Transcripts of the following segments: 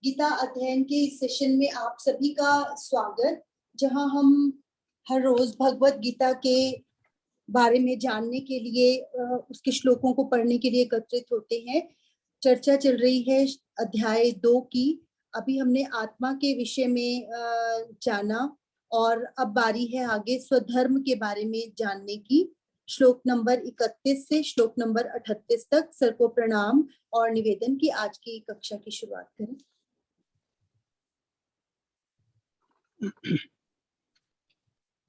गीता अध्ययन के इस सेशन में आप सभी का स्वागत, जहां हम हर रोज भगवत गीता के बारे में जानने के लिए उसके श्लोकों को पढ़ने के लिए एकत्रित होते हैं। चर्चा चल रही है अध्याय 2 की। अभी हमने आत्मा के विषय में जाना और अब बारी है आगे स्वधर्म के बारे में जानने की। श्लोक नंबर 31 से श्लोक नंबर 38 तक सर को प्रणाम और निवेदन की आज की कक्षा की शुरुआत करें।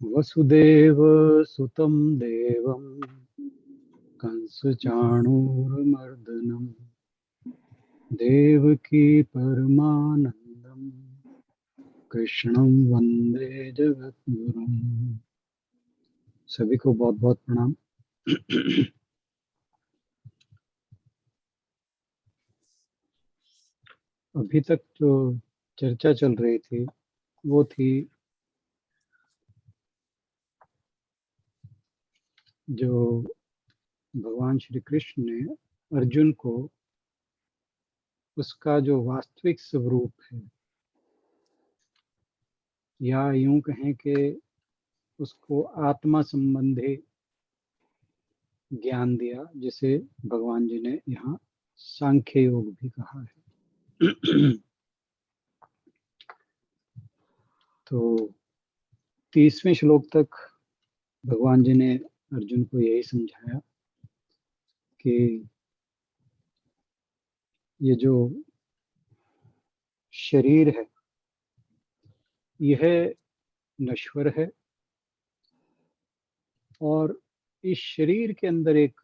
वसुदेव सुतं देवं कंसचाणूरमर्दनं देवकी परमानंदं कृष्णं वंदे जगद्गुरुं। सभी को बहुत बहुत प्रणाम। अभी तक जो चर्चा चल रही थी वो थी जो भगवान श्री कृष्ण ने अर्जुन को उसका जो वास्तविक स्वरूप है, या यूं कहें कि उसको आत्मा संबंधी ज्ञान दिया, जिसे भगवान जी ने यहाँ सांख्य योग भी कहा है। तो 30वें श्लोक तक भगवान जी ने अर्जुन को यही समझाया कि ये जो शरीर है यह नश्वर है और इस शरीर के अंदर एक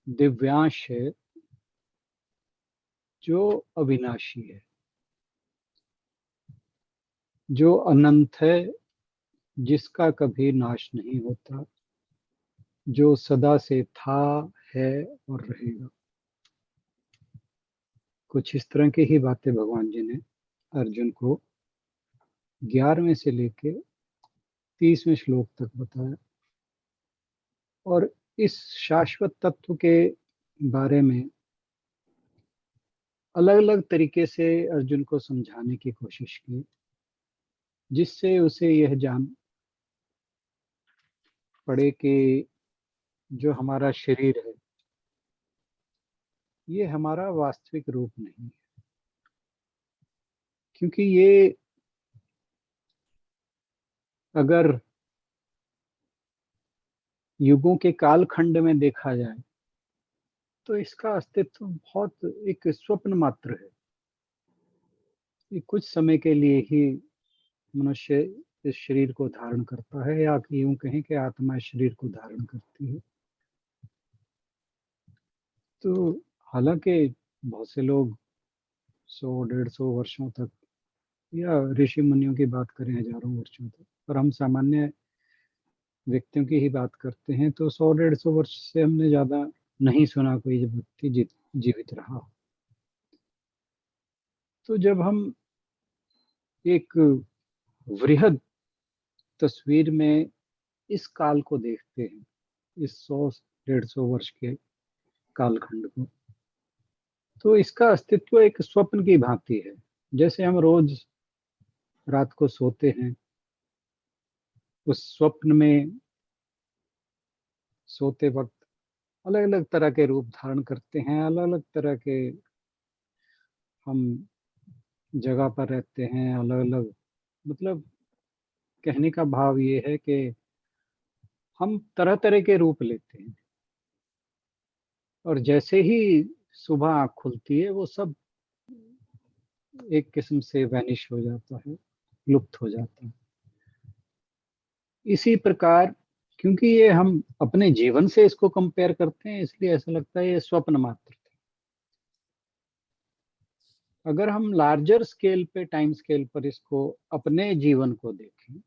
दिव्यांश है जो अविनाशी है, जो अनंत है, जिसका कभी नाश नहीं होता, जो सदा से था, है और रहेगा। कुछ इस तरह की ही बातें भगवान जी ने अर्जुन को 11वें से लेके 30वें श्लोक तक बताया। और इस शाश्वत तत्व के बारे में अलग अलग तरीके से अर्जुन को समझाने की कोशिश की, जिससे उसे यह जान पड़े कि जो हमारा शरीर है ये हमारा वास्तविक रूप नहीं है, क्योंकि ये अगर युगों के कालखंड में देखा जाए तो इसका अस्तित्व बहुत एक स्वप्न मात्र है। ये कुछ समय के लिए ही मनुष्य इस शरीर को धारण करता है, या यूं कहें कि आत्मा इस शरीर को धारण करती है। तो हालांकि बहुत से लोग 100-150 वर्षों तक, या ऋषि मुनियों की बात करें हजारों वर्षों तक, पर हम सामान्य व्यक्तियों की ही बात करते हैं तो 100-150 वर्ष से हमने ज्यादा नहीं सुना कोई व्यक्ति जीवित रहा। तो जब हम एक वृहद तस्वीर में इस काल को देखते हैं, इस 100-150 वर्ष के कालखंड को, तो इसका अस्तित्व एक स्वप्न की भांति है। जैसे हम रोज रात को सोते हैं, उस स्वप्न में सोते वक्त अलग अलग तरह के रूप धारण करते हैं, अलग अलग तरह के हम जगह पर रहते हैं, अलग अलग, मतलब कहने का भाव ये है कि हम तरह तरह के रूप लेते हैं, और जैसे ही सुबह आँख खुलती है वो सब एक किस्म से वैनिश हो जाता है, लुप्त हो जाता है। इसी प्रकार क्योंकि ये हम अपने जीवन से इसको कंपेयर करते हैं, इसलिए ऐसा लगता है ये स्वप्न मात्र थे। अगर हम लार्जर स्केल पे, टाइम स्केल पर इसको, अपने जीवन को देखें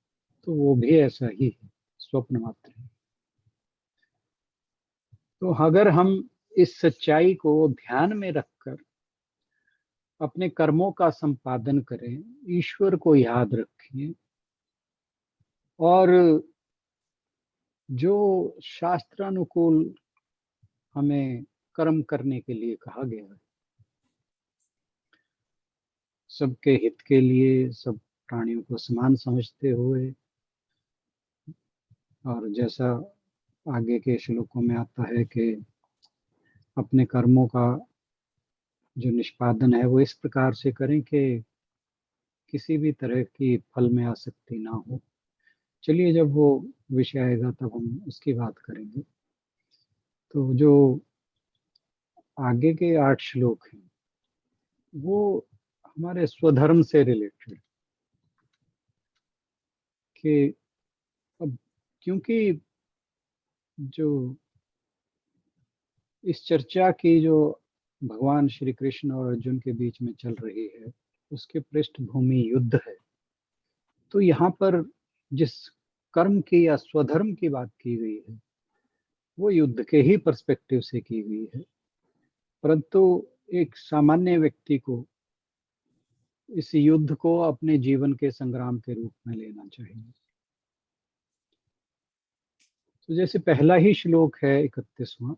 तो वो भी ऐसा ही है, स्वप्न मात्र है। तो अगर हम इस सच्चाई को ध्यान में रखकर अपने कर्मों का संपादन करें, ईश्वर को याद रखें, और जो शास्त्रानुकूल हमें कर्म करने के लिए कहा गया है सबके हित के लिए, सब प्राणियों को समान समझते हुए, और जैसा आगे के श्लोकों में आता है कि अपने कर्मों का जो निष्पादन है वो इस प्रकार से करें कि किसी भी तरह की फल में आसक्ति ना हो। चलिए, जब वो विषय आएगा तब हम उसकी बात करेंगे। तो जो आगे के 8 श्लोक हैं वो हमारे स्वधर्म से रिलेटेड, कि अब क्योंकि जो इस चर्चा की जो भगवान श्री कृष्ण और अर्जुन के बीच में चल रही है उसके पृष्ठभूमि युद्ध है, तो यहाँ पर जिस कर्म की या स्वधर्म की बात की गई है वो युद्ध के ही पर्सपेक्टिव से की गई है, परंतु एक सामान्य व्यक्ति को इस युद्ध को अपने जीवन के संग्राम के रूप में लेना चाहिए। तो जैसे पहला ही श्लोक है 31वां,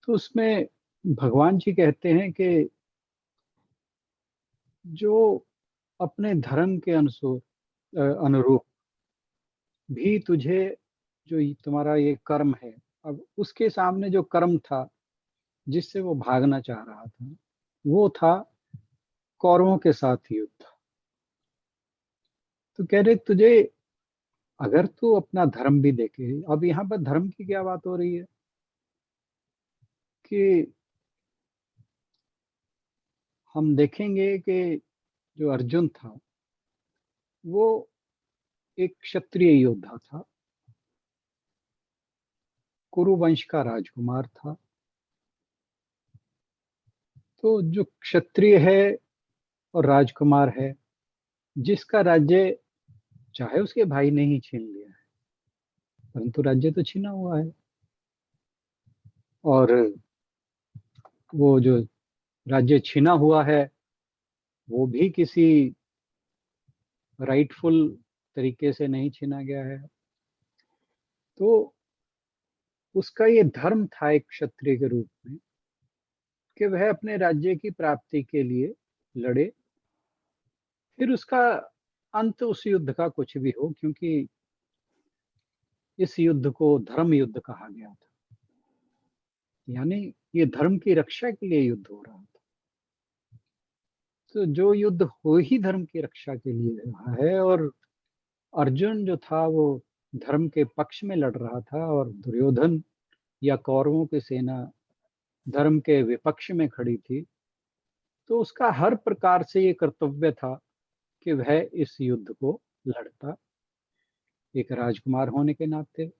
तो उसमें भगवान जी कहते हैं कि जो अपने धर्म के अनुरूप भी तुझे, जो तुम्हारा ये कर्म है, अब उसके सामने जो कर्म था जिससे वो भागना चाह रहा था वो था कौरवों के साथ युद्ध। तो कह रहे तुझे, अगर तू अपना धर्म भी देखे, अब यहाँ पर धर्म की क्या बात हो रही है कि हम देखेंगे कि जो अर्जुन था वो एक क्षत्रिय योद्धा था, कुरु वंश का राजकुमार था। तो जो क्षत्रिय है और राजकुमार है, जिसका राज्य चाहे उसके भाई ने ही छीन लिया है, परंतु राज्य तो छीना हुआ है, और वो जो राज्य छीना हुआ है वो भी किसी राइटफुल तरीके से नहीं छीना गया है। तो उसका ये धर्म था एक क्षत्रिय के रूप में कि वह अपने राज्य की प्राप्ति के लिए लड़े, फिर उसका अंत उस युद्ध का कुछ भी हो, क्योंकि इस युद्ध को धर्म युद्ध कहा गया था, यानी ये धर्म की रक्षा के लिए युद्ध हो रहा था। तो जो युद्ध हो ही धर्म की रक्षा के लिए रहा है, और अर्जुन जो था वो धर्म के पक्ष में लड़ रहा था, और दुर्योधन या कौरवों की सेना धर्म के विपक्ष में खड़ी थी, तो उसका हर प्रकार से ये कर्तव्य था कि वह इस युद्ध को लड़ता, एक राजकुमार होने के नाते,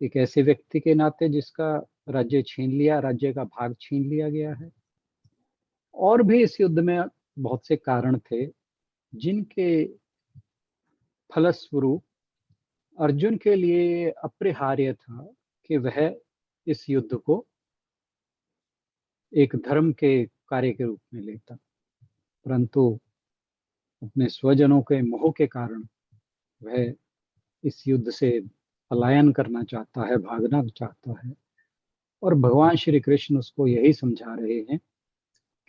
एक ऐसे व्यक्ति के नाते जिसका राज्य छीन लिया, राज्य का भाग छीन लिया गया है। और भी इस युद्ध में बहुत से कारण थे जिनके फलस्वरूप अर्जुन के लिए अपरिहार्य था कि वह इस युद्ध को एक धर्म के कार्य के रूप में लेता, परंतु अपने स्वजनों के मोह के कारण वह इस युद्ध से पलायन करना चाहता है, भागना चाहता है। और भगवान श्री कृष्ण उसको यही समझा रहे हैं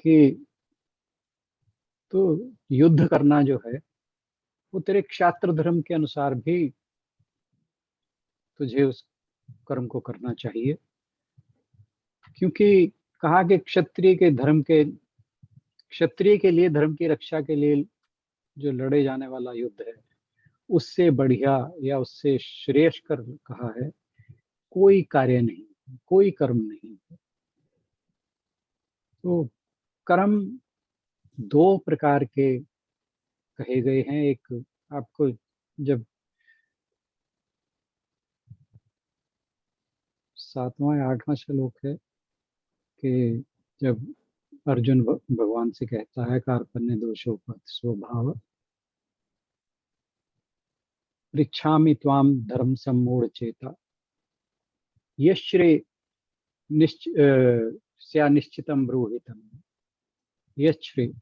कि तो युद्ध करना जो है वो तेरे क्षात्र धर्म के अनुसार भी तुझे उस कर्म को करना चाहिए, क्योंकि कहा कि क्षत्रिय के लिए धर्म की रक्षा के लिए जो लड़े जाने वाला युद्ध है उससे बढ़िया या उससे श्रेयस्कर कहा है कोई कार्य नहीं, कोई कर्म नहीं। तो कर्म दो प्रकार के कहे गए हैं। एक आपको जब 7वां या 8वां श्लोक है कि जब अर्जुन भगवान से कहता है कार्पण्य दोषोपहत स्वभाव पृच्छामि त्वाम धर्म सम्मूढ़ चेता यश्रे निश्चितम ब्रूहितम यश्रे,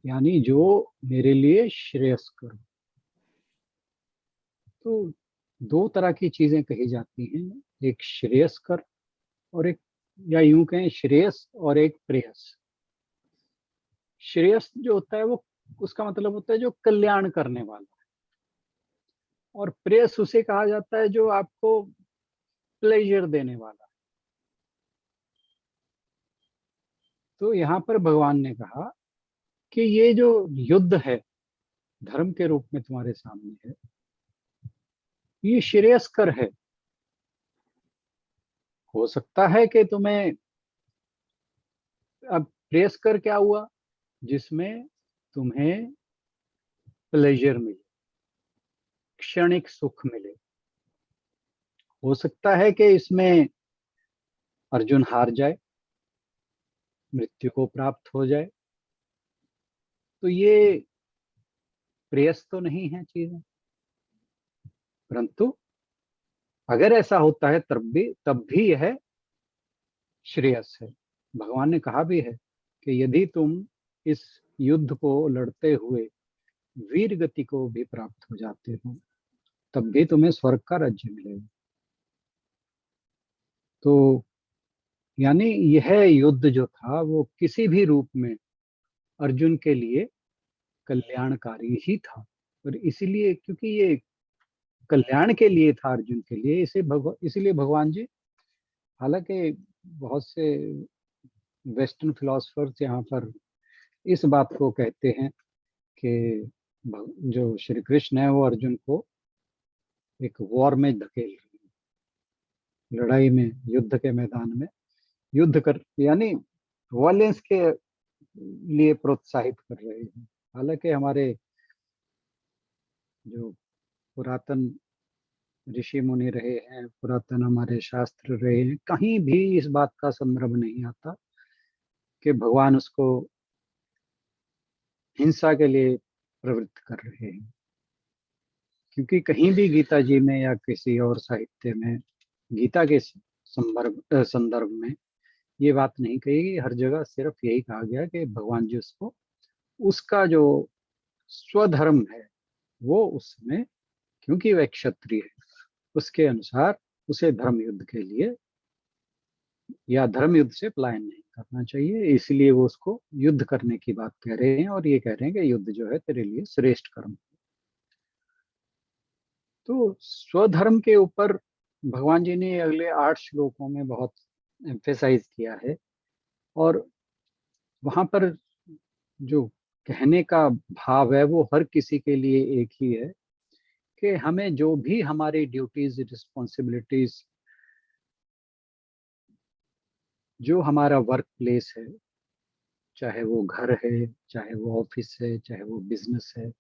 यानी जो मेरे लिए श्रेयस्कर। तो दो तरह की चीजें कही जाती हैं, एक श्रेयस्कर और एक, या यूं कहें श्रेयस और एक प्रेयस। श्रेयस जो होता है वो उसका मतलब होता है जो कल्याण करने वाला है, और प्रेयस उसे कहा जाता है जो आपको प्लेजर देने वाला है। तो यहाँ पर भगवान ने कहा कि ये जो युद्ध है धर्म के रूप में तुम्हारे सामने है, ये श्रेयस्कर है। हो सकता है कि तुम्हें, अब श्रेयस्कर क्या हुआ, जिसमें तुम्हें प्लेजर मिले, क्षणिक सुख मिले। हो सकता है कि इसमें अर्जुन हार जाए, मृत्यु को प्राप्त हो जाए, तो ये प्रेयस तो नहीं है चीजें। परंतु अगर ऐसा होता है तब भी यह श्रेयस है। भगवान ने कहा भी है कि यदि तुम इस युद्ध को लड़ते हुए वीर गति को भी प्राप्त हो जाते हो, तब भी तुम्हें स्वर्ग का राज्य मिलेगा। तो यानी यह युद्ध जो था वो किसी भी रूप में अर्जुन के लिए कल्याणकारी ही था। और इसीलिए, क्योंकि ये कल्याण के लिए था अर्जुन के लिए, इसीलिए भगवान जी, हालांकि बहुत से वेस्टर्न फिलोसफर्स यहाँ पर इस बात को कहते हैं कि जो श्री कृष्ण है वो अर्जुन को एक वॉर में धकेल रहे हैं, लड़ाई में, युद्ध के मैदान में युद्ध कर, यानी वॉयलेंस के लिए प्रोत्साहित कर रहे हैं। हालांकि हमारे जो पुरातन ऋषि मुनि रहे हैं, पुरातन हमारे शास्त्र रहे हैं, कहीं भी इस बात का संदर्भ नहीं आता कि भगवान उसको हिंसा के लिए प्रवृत्त कर रहे हैं। क्योंकि कहीं भी गीता जी में या किसी और साहित्य में, गीता के संदर्भ में ये बात नहीं कही गई। हर जगह सिर्फ यही कहा गया कि भगवान जी उसको, उसका जो स्वधर्म है वो उसमें, क्योंकि वह क्षत्रिय है, उसके अनुसार उसे धर्म युद्ध के लिए या धर्म युद्ध से पलायन नहीं करना चाहिए। इसलिए वो उसको युद्ध करने की बात कह रहे हैं, और ये कह रहे हैं कि युद्ध जो है तेरे लिए श्रेष्ठ कर्म। तो स्वधर्म के ऊपर भगवान जी ने अगले 8 श्लोकों में बहुत एम्फेसाइज किया है। और वहां पर जो कहने का भाव है वो हर किसी के लिए एक ही है कि हमें जो भी हमारी ड्यूटीज, रिस्पॉन्सिबिलिटीज, जो हमारा वर्क प्लेस है, चाहे वो घर है, चाहे वो ऑफिस है, चाहे वो बिजनेस है,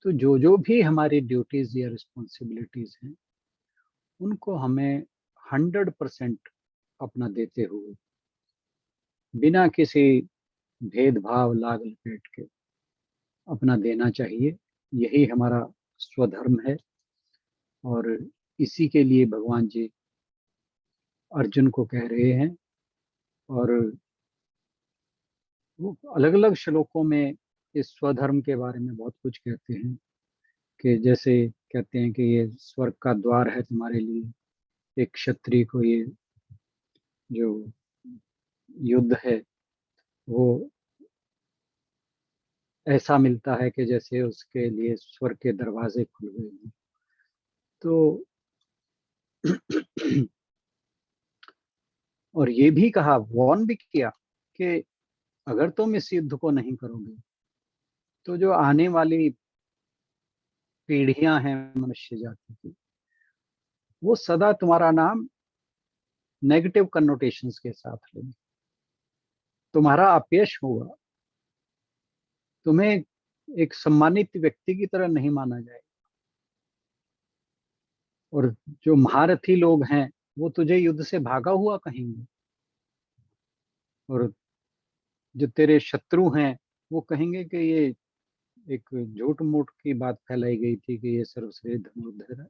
तो जो जो भी हमारी ड्यूटीज या रिस्पॉन्सिबिलिटीज हैं, उनको हमें 100% अपना देते हुए, बिना किसी भेदभाव लाग लपेट के अपना देना चाहिए। यही हमारा स्वधर्म है। और इसी के लिए भगवान जी अर्जुन को कह रहे हैं। और वो अलग अलग श्लोकों में इस स्वधर्म के बारे में बहुत कुछ कहते हैं, कि जैसे कहते हैं कि ये स्वर्ग का द्वार है तुम्हारे लिए। एक क्षत्रिय को ये जो युद्ध है वो ऐसा मिलता है कि जैसे उसके लिए स्वर्ग के दरवाजे खुल गए हैं। तो और ये भी कहा, वॉर्न भी किया कि अगर तुम इस युद्ध को नहीं करोगे तो जो आने वाली पीढ़ियां हैं मनुष्य जाति की, वो सदा तुम्हारा नाम नेगेटिव कन्नोटेशंस के साथ लेंगे। तुम्हारा अपयश होगा, तुम्हें एक सम्मानित व्यक्ति की तरह नहीं माना जाएगा। और जो महारथी लोग हैं वो तुझे युद्ध से भागा हुआ कहेंगे, और जो तेरे शत्रु हैं वो कहेंगे कि ये एक झूठ मूठ की बात फैलाई गई थी कि ये सर्वश्रेष्ठ धनुर्धर है,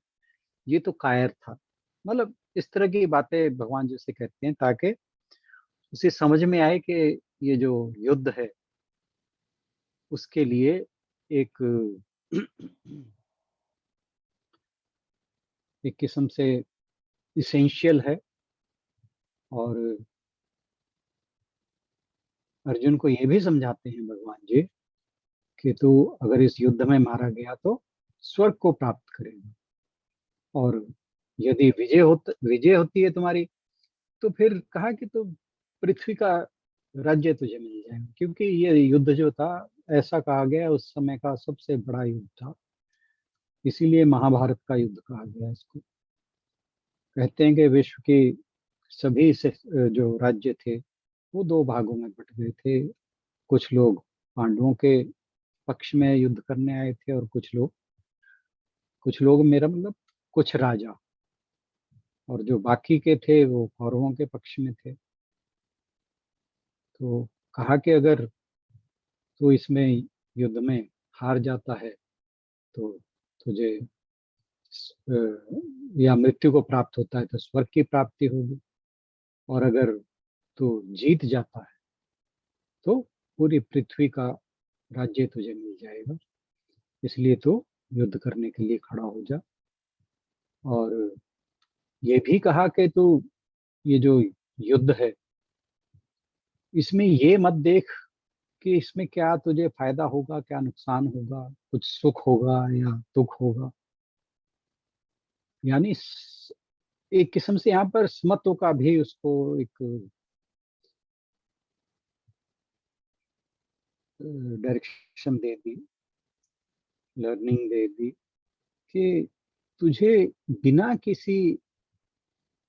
ये तो कायर था। मतलब इस तरह की बातें भगवान जी से कहते हैं, ताकि उसे समझ में आए कि ये जो युद्ध है उसके लिए एक एक किस्म से इसेंशियल है। और अर्जुन को ये भी समझाते हैं भगवान जी कि तू अगर इस युद्ध में मारा गया तो स्वर्ग को प्राप्त करेगा, और यदि विजय होती है तुम्हारी, तो फिर कहा कि तो पृथ्वी का राज्य तुझे मिल जाएगा, क्योंकि ये युद्ध जो था, ऐसा कहा गया उस समय का सबसे बड़ा युद्ध था, इसीलिए महाभारत का युद्ध कहा गया इसको। कहते हैं कि विश्व की सभी से जो राज्य थे वो दो भागों में बट गए थे। कुछ लोग पांडवों के पक्ष में युद्ध करने आए थे, और कुछ लोग मेरा मतलब कुछ राजा, और जो बाकी के थे वो कौरवों के पक्ष में थे। तो कहा कि अगर तू इसमें युद्ध में हार जाता है तो तुझे अ, या मृत्यु को प्राप्त होता है तो स्वर्ग की प्राप्ति होगी, और अगर तू जीत जाता है तो पूरी पृथ्वी का राज्य तुझे मिल जाएगा, इसलिए तू युद्ध करने के लिए खड़ा हो जा। और ये भी कहा कि तू ये जो युद्ध है इसमें ये मत देख कि इसमें क्या तुझे फायदा होगा, क्या नुकसान होगा, कुछ सुख होगा या दुख होगा। यानी एक किस्म से यहाँ पर समत्व का भी उसको एक direction they the, learning they दी कि तुझे बिना किसी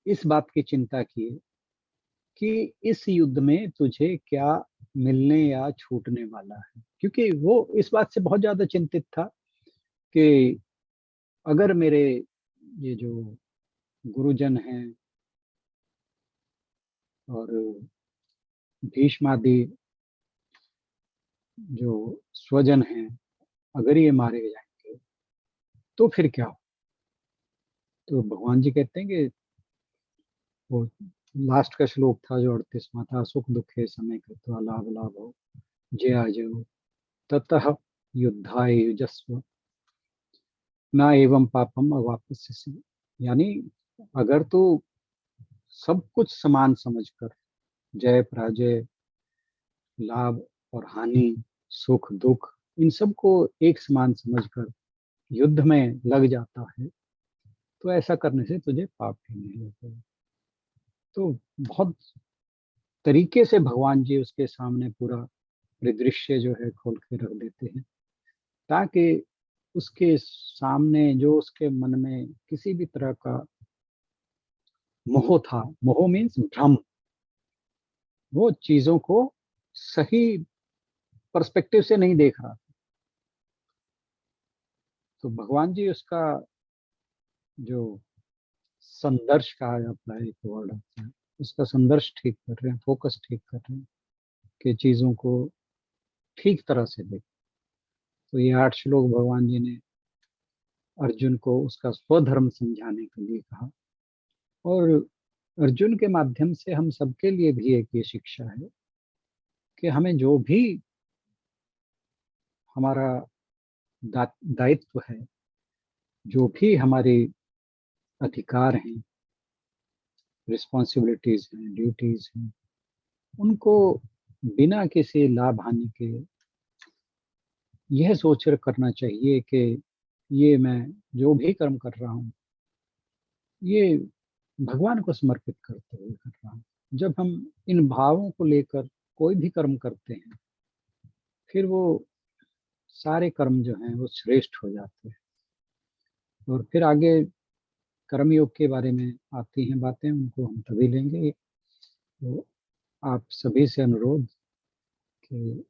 इस बात की चिंता किए कि इस युद्ध में तुझे क्या मिलने या छूटने वाला है, क्योंकि वो इस बात से बहुत ज्यादा चिंतित था कि अगर मेरे ये जो गुरुजन हैं और भीष्मादि जो स्वजन हैं, अगर ये मारे जाएंगे तो फिर क्या हो। तो भगवान जी कहते हैं कि वो लास्ट का श्लोक था जो 38वां था, सुख दुखे समय कृत्वा लाभ लाभो जयाजयो ततः युद्धाय युजस्व न एवं पापम अवाप्स्यसि। यानी अगर तू सब कुछ समान समझकर, जय पराजय, लाभ और हानि, सुख दुख, इन सब को एक समान समझकर युद्ध में लग जाता है तो ऐसा करने से तुझे पाप भी नहीं होता। तो बहुत तरीके से भगवान जी उसके सामने पूरा परिदृश्य जो है खोल के रख देते हैं, ताकि उसके सामने जो उसके मन में किसी भी तरह का मोह था, मोह मीन्स भ्रम, वो चीजों को सही पर्सपेक्टिव से नहीं देख रहा। तो भगवान जी उसका जो संदर्श कहा जाता है, एक वर्ड आता है, उसका संदर्श ठीक कर रहे हैं, फोकस ठीक कर रहे हैं कि चीजों को ठीक तरह से देख। तो ये 8 श्लोक भगवान जी ने अर्जुन को उसका स्वधर्म समझाने के लिए कहा, और अर्जुन के माध्यम से हम सबके लिए भी एक ये शिक्षा है कि हमें जो भी हमारा दायित्व है, जो भी हमारे अधिकार हैं, रिस्पॉन्सिबिलिटीज हैं, ड्यूटीज हैं, उनको बिना किसी लाभ हानि के यह सोचकर करना चाहिए कि ये मैं जो भी कर्म कर रहा हूँ ये भगवान को समर्पित करते हुए कर रहा हूँ। जब हम इन भावों को लेकर कोई भी कर्म करते हैं, फिर वो सारे कर्म जो हैं वो श्रेष्ठ हो जाते हैं। और फिर आगे कर्मयोग के बारे में आती हैं बातें, उनको हम तभी लेंगे। तो आप सभी से अनुरोध कि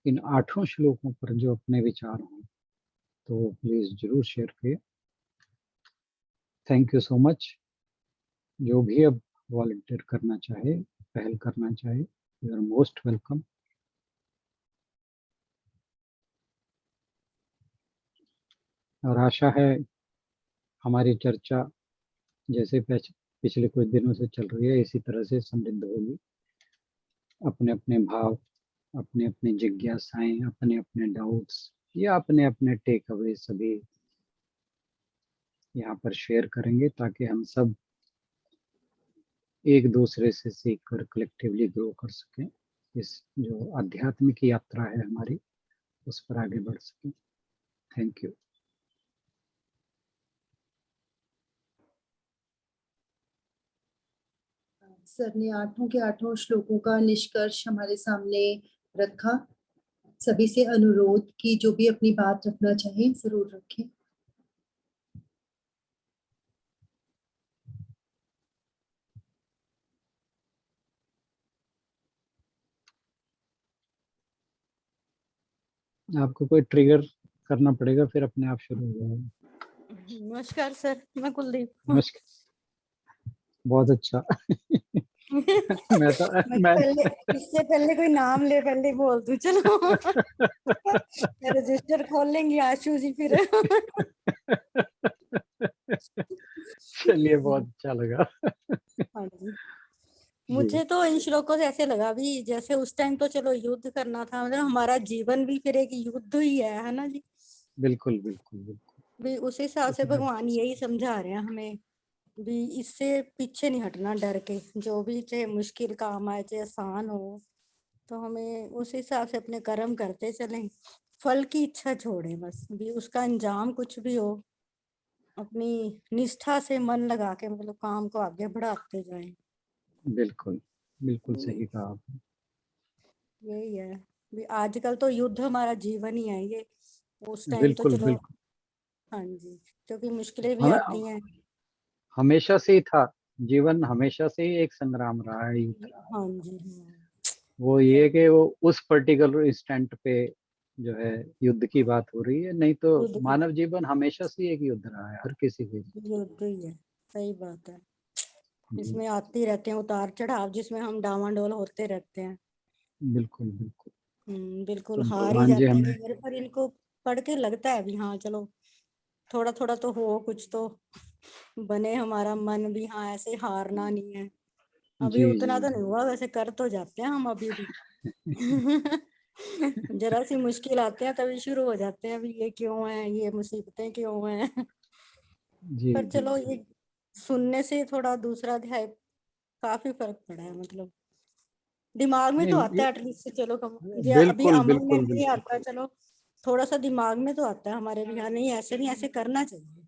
इन 8 श्लोकों पर जो अपने विचार हों तो प्लीज जरूर शेयर करिए। Thank you so much. जो भी अब वॉलंटियर करना चाहे, पहल करना चाहे, यू आर मोस्ट वेलकम। और आशा है हमारी चर्चा जैसे पिछले कुछ दिनों से चल रही है इसी तरह से समृद्ध होगी। अपने अपने भाव, अपने अपने जिज्ञासाएं, अपने अपने डाउट्स या अपने अपने टेक अवे सभी यहाँ पर शेयर करेंगे, ताकि हम सब एक दूसरे से सीखकर कलेक्टिवली ग्रो कर सकें। इस जो आध्यात्मिक यात्रा है हमारी उस पर आगे बढ़ सकें। Thank you. सर ने आठों के आठों श्लोकों का निष्कर्ष हमारे सामने रखा। सभी से अनुरोध कि जो भी अपनी बात रखना चाहे जरूर रखें। आपको कोई ट्रिगर करना पड़ेगा, फिर अपने आप शुरू हो जाएगा। नमस्कार सर, मैं कुलदीप। नमस्कार। बहुत अच्छा। मैं तो मैं पहले इससे पहले कोई नाम ले पहले ही बोल दूं, चलो। मैं रजिस्टर खोल लेंगी आशु जी फिर। चलिए, बहुत अच्छा लगा। हाँ जी, मुझे तो इन श्लोकों से ऐसे लगा भी जैसे उस टाइम तो चलो युद्ध करना था, मतलब हमारा जीवन भी फिर एक युद्ध ही है ना जी। बिल्कुल बिल्कुल बिल्कुल। भी उस हिसाब से इसमें भगवान यही समझा रहे हैं हमें भी, इससे पीछे नहीं हटना डर के। जो भी चाहे मुश्किल काम आए चाहे आसान हो, तो हमें उस हिसाब से अपने कर्म करते चलें, फल की इच्छा छोड़ें बस। भी उसका अंजाम कुछ भी हो, अपनी निष्ठा से मन लगा के मतलब काम को आगे बढ़ाते जाएं। बिल्कुल बिल्कुल सही कहा आपने। यही है भी, आजकल तो युद्ध हमारा जीवन ही है ये। उस टाइम तो बिल्कुल चलो, बिल्कुल। हाँ जी, क्योंकि मुश्किलें भी हमें आती हैं। हमेशा से ही था, जीवन हमेशा से ही एक संग्राम रहा है, युद्ध रहा है। हाँ जी, हाँ वो ये कि वो उस पर्टिकुलर इंस्टेंट पे जो है युद्ध की बात हो रही है, नहीं तो युद्ध मानव जीवन हमेशा से ही एक युद्ध रहा है, हर किसी के लिए। युद्ध ही है, सही बात है। जी, इसमें आते रहते हैं उतार चढ़ाव, जिसमें हम डावाडोल होते रहते हैं। बिल्कुल बिल्कुल। बिल्कुल तो हार ही भगवान जी जाते हैं हमें, कई बार, पर इनको पढ़ के लगता है भी हाँ चलो थोड़ा थोड़ा तो हो, कुछ तो बने हमारा मन भी, हाँ ऐसे हारना नहीं है। अभी जी उतना जी तो नहीं हुआ, वैसे कर तो जाते हैं हम अभी भी। जरा सी मुश्किल आते हैं तभी शुरू हो जाते हैं, अभी ये क्यों है, ये मुसीबतें क्यों हैं। जी पर जी चलो जी। ये सुनने से थोड़ा दूसरा अध्याय काफी फर्क पड़ा है, मतलब दिमाग में तो नहीं आता है एटलीस्ट, चलो कम ये अभी बिल्कुल अमल में बिल्कुल नहीं बिल्कुल। आता, चलो थोड़ा सा दिमाग में तो आता है हमारे भी, हाँ नहीं ऐसे नहीं, ऐसे करना चाहिए।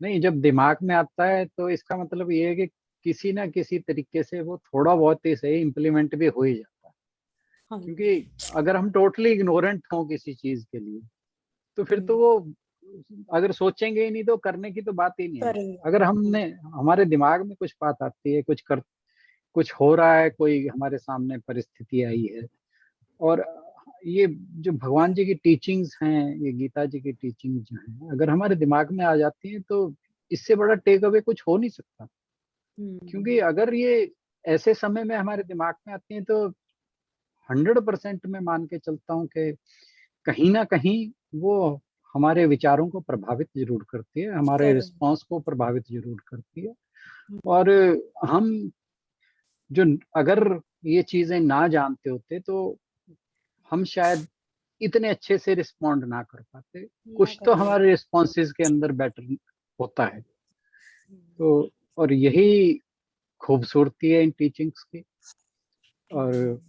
नहीं, जब दिमाग में आता है तो इसका मतलब ये है कि किसी ना किसी तरीके से वो थोड़ा बहुत ही सही इम्प्लीमेंट भी हो ही जाता है। हाँ क्योंकि अगर हम टोटली इग्नोरेंट हों किसी चीज के लिए, तो फिर तो वो, अगर सोचेंगे ही नहीं तो करने की तो बात ही नहीं है। करेंगे। अगर हमने, हमारे दिमाग में कुछ बात आती है, कुछ हो रहा है, कोई हमारे सामने परिस्थिति आई है, और ये जो भगवान जी की टीचिंग्स हैं, ये गीता जी की टीचिंग्स जो हैं, अगर हमारे दिमाग में आ जाती हैं तो इससे बड़ा टेक अवे कुछ हो नहीं सकता। क्योंकि अगर ये ऐसे समय में हमारे दिमाग में आती हैं तो 100% मैं मान के चलता हूँ कि कहीं ना कहीं वो हमारे विचारों को प्रभावित जरूर करती है, हमारे करें। रिस्पॉन्स को प्रभावित जरूर करती है। और हम जो, अगर ये चीजें ना जानते होते तो हम शायद इतने अच्छे से रिस्पॉन्ड ना कर पाते। ना कुछ तो कर पाए। हमारे रिस्पॉन्सेज के अंदर बेटर होता है। तो और यही खूबसूरती है इन टीचिंग्स की। और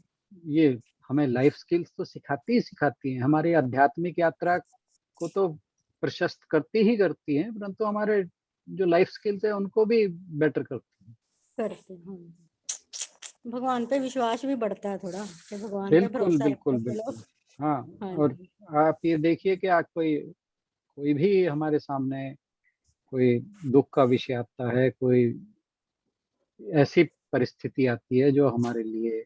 ये हमें लाइफ स्किल्स तो सिखाती ही सिखाती हैं, हमारी आध्यात्मिक यात्रा को तो प्रशस्त करती ही करती हैं, परंतु हमारे जो लाइफ स्किल्स है उनको भी बेटर करती हैं। करते हैं, भगवान पे विश्वास भी बढ़ता है थोड़ा, कि भगवान पे बिल्कुल भरोसा रखते बिल्कुल हैं चलो। बिल्कुल। हाँ। हाँ और जी। आप ये देखिए कि आज कोई कोई भी हमारे सामने कोई दुख का विषय आता है, कोई ऐसी परिस्थिति आती है जो हमारे लिए,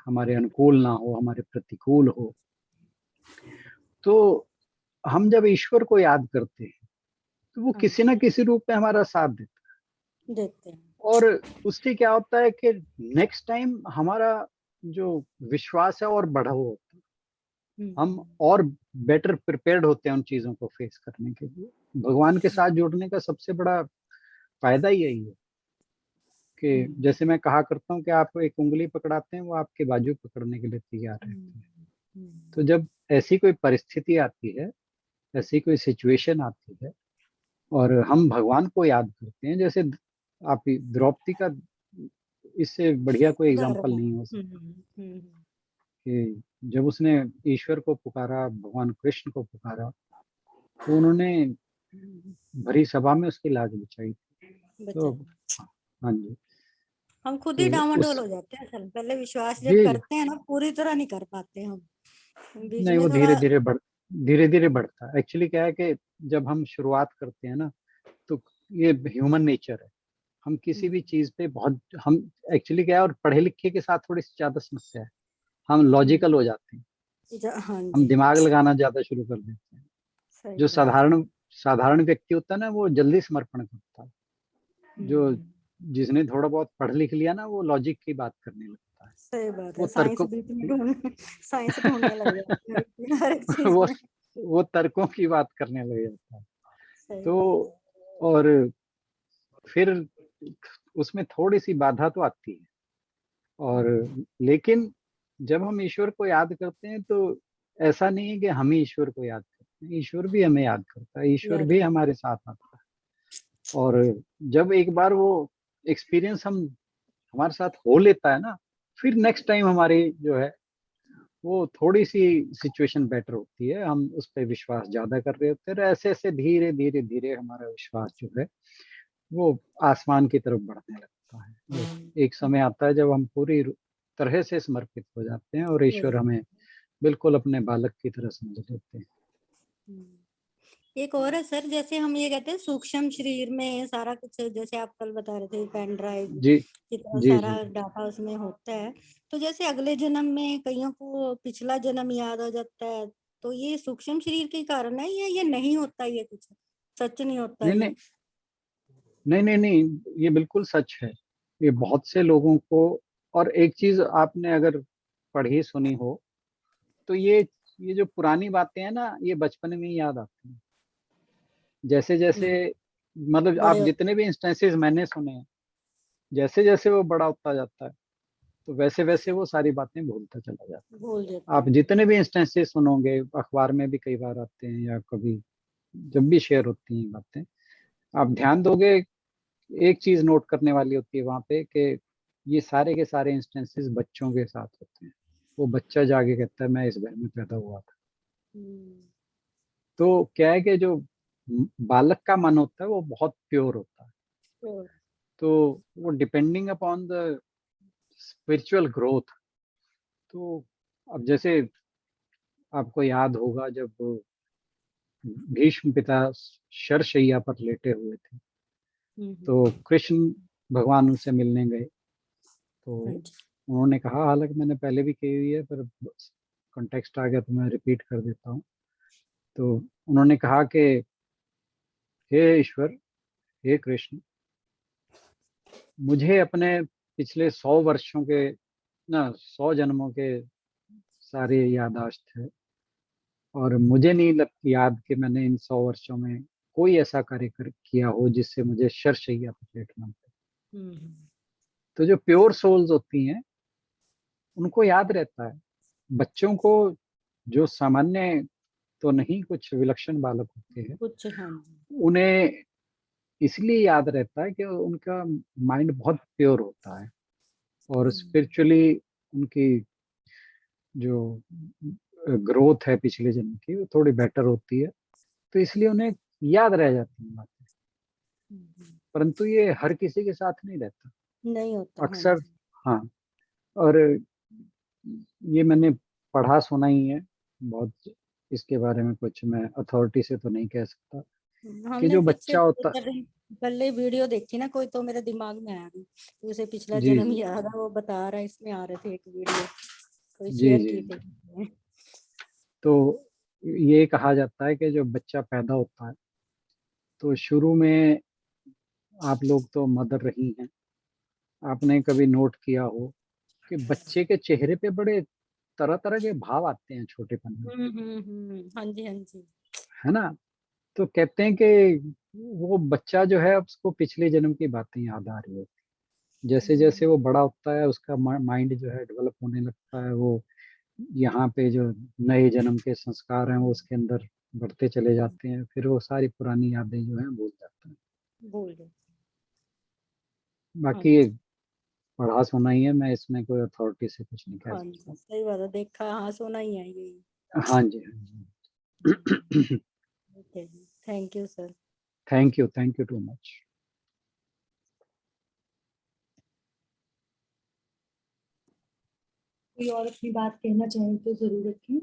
हमारे अनुकूल ना हो, हमारे प्रतिकूल हो, तो हम जब ईश्वर को याद करते हैं तो वो हाँ किसी जी, ना किसी रूप में हमारा साथ देता देते हैं। है। और उससे क्या होता है कि नेक्स्ट टाइम हमारा जो विश्वास है और बढ़ा हुआ होता है, हम और बेटर प्रिपेयर्ड होते हैं उन चीजों को फेस करने के लिए। भगवान के साथ जुड़ने का सबसे बड़ा फायदा यही है कि जैसे मैं कहा करता हूँ कि आप एक उंगली पकड़ाते हैं, वो आपके बाजू पकड़ने के लिए तैयार रहते हैं। तो जब ऐसी कोई परिस्थिति आती है, ऐसी कोई सिचुएशन आती है, और हम भगवान को याद करते हैं, जैसे आप द्रौपदी का इससे बढ़िया कोई एग्जाम्पल उदाहरण है। नहीं हो सकता कि जब उसने ईश्वर को पुकारा, भगवान कृष्ण को पुकारा, तो उन्होंने भरी सभा में उसकी लाज बचाई। तो बचा हाँ जी, हम खुद ही तो डामाडोल उस हो जाते हैं असल में। पहले विश्वास जब जी करते हैं ना, पूरी तरह नहीं कर पाते हम, बीच नहीं, में वो थोड़ा। धीरे धीरे बढ़ता है। एक्चुअली क्या है कि जब हम शुरुआत करते हैं ना, तो ये ह्यूमन नेचर है, हम किसी भी चीज पे बहुत, हम एक्चुअली क्या है, और पढ़े लिखे के साथ थोड़ी सी ज्यादा समस्या है, हम लॉजिकल हो जाते हैं, हाँ हम जी, दिमाग लगाना ज्यादा शुरू कर देते हैं। सही जो बात है। साधारण व्यक्ति होता है ना, वो जल्दी समर्पण करता है। जो हम्म, जिसने थोड़ा बहुत पढ़ लिख लिया ना, वो लॉजिक की बात करने लगता है। सही बात है। वो साइंस तर्कों बीच में साइंस ढूंढने लग जाते हैं हर एक चीज वो में। वो तर्कों की बात करने लग जाता है। सही तो बात है। और फिर उसमें थोड़ी सी बाधा तो आती है, और लेकिन जब हम ईश्वर को याद करते हैं, तो ऐसा नहीं है कि हम ही ईश्वर को याद करते हैं, ईश्वर भी हमें याद करता है, ईश्वर याद भी कर। हमारे साथ आता है। और जब एक बार वो एक्सपीरियंस हम हमारे साथ हो लेता है ना, फिर नेक्स्ट टाइम हमारी जो है वो थोड़ी सी सिचुएशन बेटर होती है, हम उस पर विश्वास ज्यादा कर रहे होते हैं, और ऐसे ऐसे धीरे धीरे धीरे हमारा विश्वास जो है वो आसमान की तरफ बढ़ने लगता है। तो एक समय आता है जब हम पूरी तरह से समर्पित हो जाते हैं, और ईश्वर हमें बिल्कुल अपने बालक की तरह समझ लेते हैं। एक और है सर, जैसे हम ये कहते हैं सूक्ष्म शरीर में सारा कुछ, जैसे आप कल बता रहे थे पेन ड्राइव, जी इतना जी सारा जी डाटा उसमें होता है। तो जैसे अगले जन्म में कईयों को पिछला जन्म याद आ जाता है, तो ये सूक्ष्म शरीर के कारण है या ये नहीं होता, ये कुछ सच नहीं होता नहीं ये? नहीं नहीं नहीं नहीं, ये बिल्कुल सच है। ये बहुत से लोगों को, और एक चीज आपने अगर पढ़ी सुनी हो, तो ये जो पुरानी बातें हैं ना, ये बचपन में ही याद आती हैं। जैसे जैसे, मतलब बड़े आप जितने भी इंस्टेंसेस मैंने सुने हैं, जैसे जैसे वो बड़ा होता जाता है, तो वैसे वैसे वो सारी बातें भूलता चला जाता भूल है। जाते आप हैं। जितने भी इंस्टेंसेस सुनोगे, अखबार में भी कई बार आते हैं, या कभी जब भी शेयर होती हैं बातें, आप ध्यान दोगे, एक चीज नोट करने वाली होती है वहां पे, कि ये सारे के सारे इंस्टेंसेस बच्चों के साथ होते हैं। वो बच्चा जाके कहता है मैं इस घर में पैदा हुआ था। हम्म, तो क्या है कि जो बालक का मन होता है वो बहुत प्योर होता है। तो तो वो depending upon the spiritual growth. तो अब जैसे आपको याद होगा, जब भीष्म पिता शरशैया पर लेटे हुए थे, तो कृष्ण भगवान उनसे मिलने गए। तो हाँ जी। उन्होंने कहा, हालांकि मैंने पहले भी कही हुई है, पर कॉन्टेक्स्ट आ गया तो मैं रिपीट कर देता हूँ। तो उन्होंने कहा कि हे ईश्वर, हे कृष्ण, मुझे अपने पिछले 100 वर्षों के, ना 100 जन्मों के सारे यादाश्त है, और मुझे नहीं याद कि मैंने इन 100 वर्षों में कोई ऐसा कार्य किया हो जिससे मुझे शरशैया पर लेटना पड़े। हम्म, तो जो प्योर सोल्स होती हैं, उनको याद रहता है। बच्चों को, जो सामान्य तो नहीं, कुछ विलक्षण बालक होते हैं, कुछ हाँ जी। उन्हें इसलिए याद रहता है कि उनका माइंड बहुत प्योर होता है, और स्पिरिचुअली उनकी जो ग्रोथ है पिछले जन्म की, वो थोड़ी बेटर होती है, तो इसलिए उन्हें याद रह जाती हैं बातें। परंतु ये हर किसी के साथ नहीं रहता, नहीं होता हाँ अक्सर। जी। हाँ, और ये मैंने पढ़ा सुना ही है बहुत, इसके बारे में कुछ मैं अथॉरिटी से तो नहीं कह सकता, कि हमने जो पीछे बच्चा होता। पहले वीडियो देखी ना कोई, तो मेरे दिमाग में आया भी, तो उसे पिछला जी जन्म जी याद है, वो बता रहा है, इसमें आ रहे थे एक वीडियो, कोई जी शेयर जी की जी। थी। तो ये कहा जाता है कि जो बच्चा पैदा होता है, तो शुरू में, आप लोग तो मदर रही हैं, आपने कभी नोट किया हो कि बच्चे के चेहरे पे बड़े तरह तरह के भाव आते हैं छोटेपन में, हाँ जी हाँ जी। है ना। तो कहते हैं कि वो बच्चा जो है, उसको पिछले जन्म की बातें याद आ रही होती है। जैसे जैसे वो बड़ा होता है, उसका माइंड जो है डेवलप होने लगता है, वो यहाँ पे जो नए जन्म के संस्कार हैं वो उसके अंदर बढ़ते चले जाते हैं, फिर वो सारी पुरानी यादें जो हैं भूल जाता है। भूल गए। हाँ बाकी जी। पढ़ा सुना ही है, मैं इसमें कोई अथॉरिटी से कुछ नहीं कह हाँ जी, सकता। सही बात है, देखा हाँ सुना ही है यही। हाँ जी, हाँ जी। ओके जी, thank you sir. Thank you too much. कोई और अपनी बात कहना चाहे तो जरूर रखें।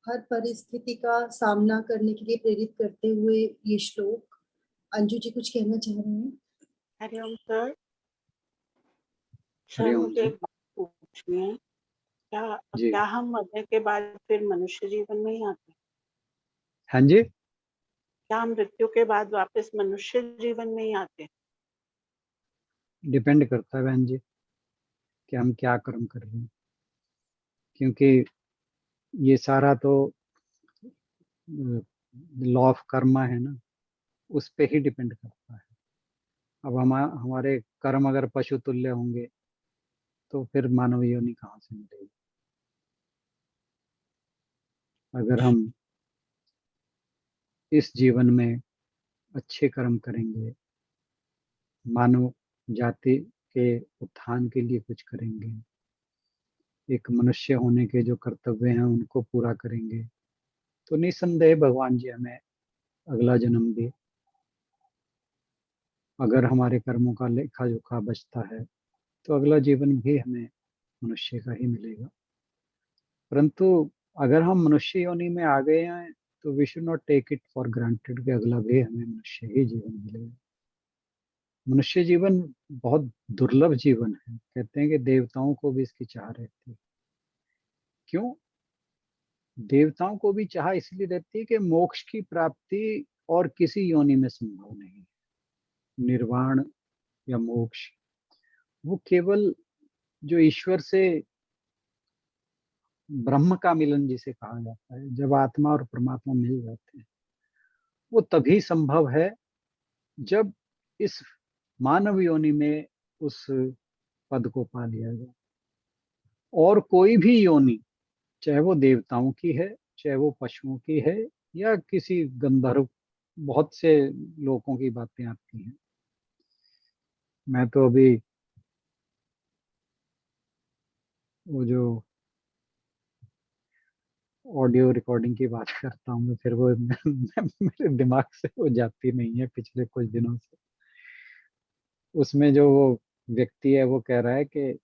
हर परिस्थिति का सामना करने के लिए प्रेरित करते हुए ये श्लोक, अंजू जी कुछ कहना चाह रहे हैं? हरिओम सर। सर हरिओम मुझे जी। एक बात पूछनी है, क्या जी। क्या हम मरने के बाद फिर मनुष्य जीवन में ही आते हैं? हाँ जी। क्या हम मृत्यु के बाद वापस मनुष्य जीवन में ही आते हैं? डिपेंड करता है बहन जी कि हम क्या कर्म कर रहे हैं, क्योंकि ये सारा तो लॉ ऑफ कर्मा है ना, उस पे ही डिपेंड करता है। अब हमारे कर्म अगर पशु तुल्य होंगे तो फिर मानव योनि कहाँ से मिलेगी। अगर हम इस जीवन में अच्छे कर्म करेंगे, मानव जाति के उत्थान के लिए कुछ करेंगे, एक मनुष्य होने के जो कर्तव्य हैं उनको पूरा करेंगे, तो निसंदेह भगवान जी हमें अगला जन्म दे। अगर हमारे कर्मों का लेखा जोखा बचता है तो अगला जीवन भी हमें मनुष्य का ही मिलेगा। परंतु अगर हम मनुष्य योनि में आ गए हैं तो we should not take it for granted कि अगला भी हमें मनुष्य ही जीवन मिलेगा। मनुष्य जीवन बहुत दुर्लभ जीवन है। कहते हैं कि देवताओं को भी इसकी चाह रहती है। क्यों? देवताओं को भी चाह इसलिए रहती है कि मोक्ष की प्राप्ति और किसी योनि में संभव नहीं है। निर्वाण या मोक्ष वो केवल जो ईश्वर से ब्रह्म का मिलन जिसे कहा जाता है, जब आत्मा और परमात्मा मिल जाते हैं, वो तभी संभव है जब इस मानव योनि में उस पद को पा लिया जाए। और कोई भी योनि, चाहे वो देवताओं की है, चाहे वो पशुओं की है, या किसी गंधर्व, बहुत से लोगों की बातें आती हैं। मैं तो अभी वो जो ऑडियो रिकॉर्डिंग की बात करता हूँ मैं, फिर वो मेरे दिमाग से वो जाती नहीं है पिछले कुछ दिनों से। उसमें जो वो व्यक्ति है वो कह रहा है कि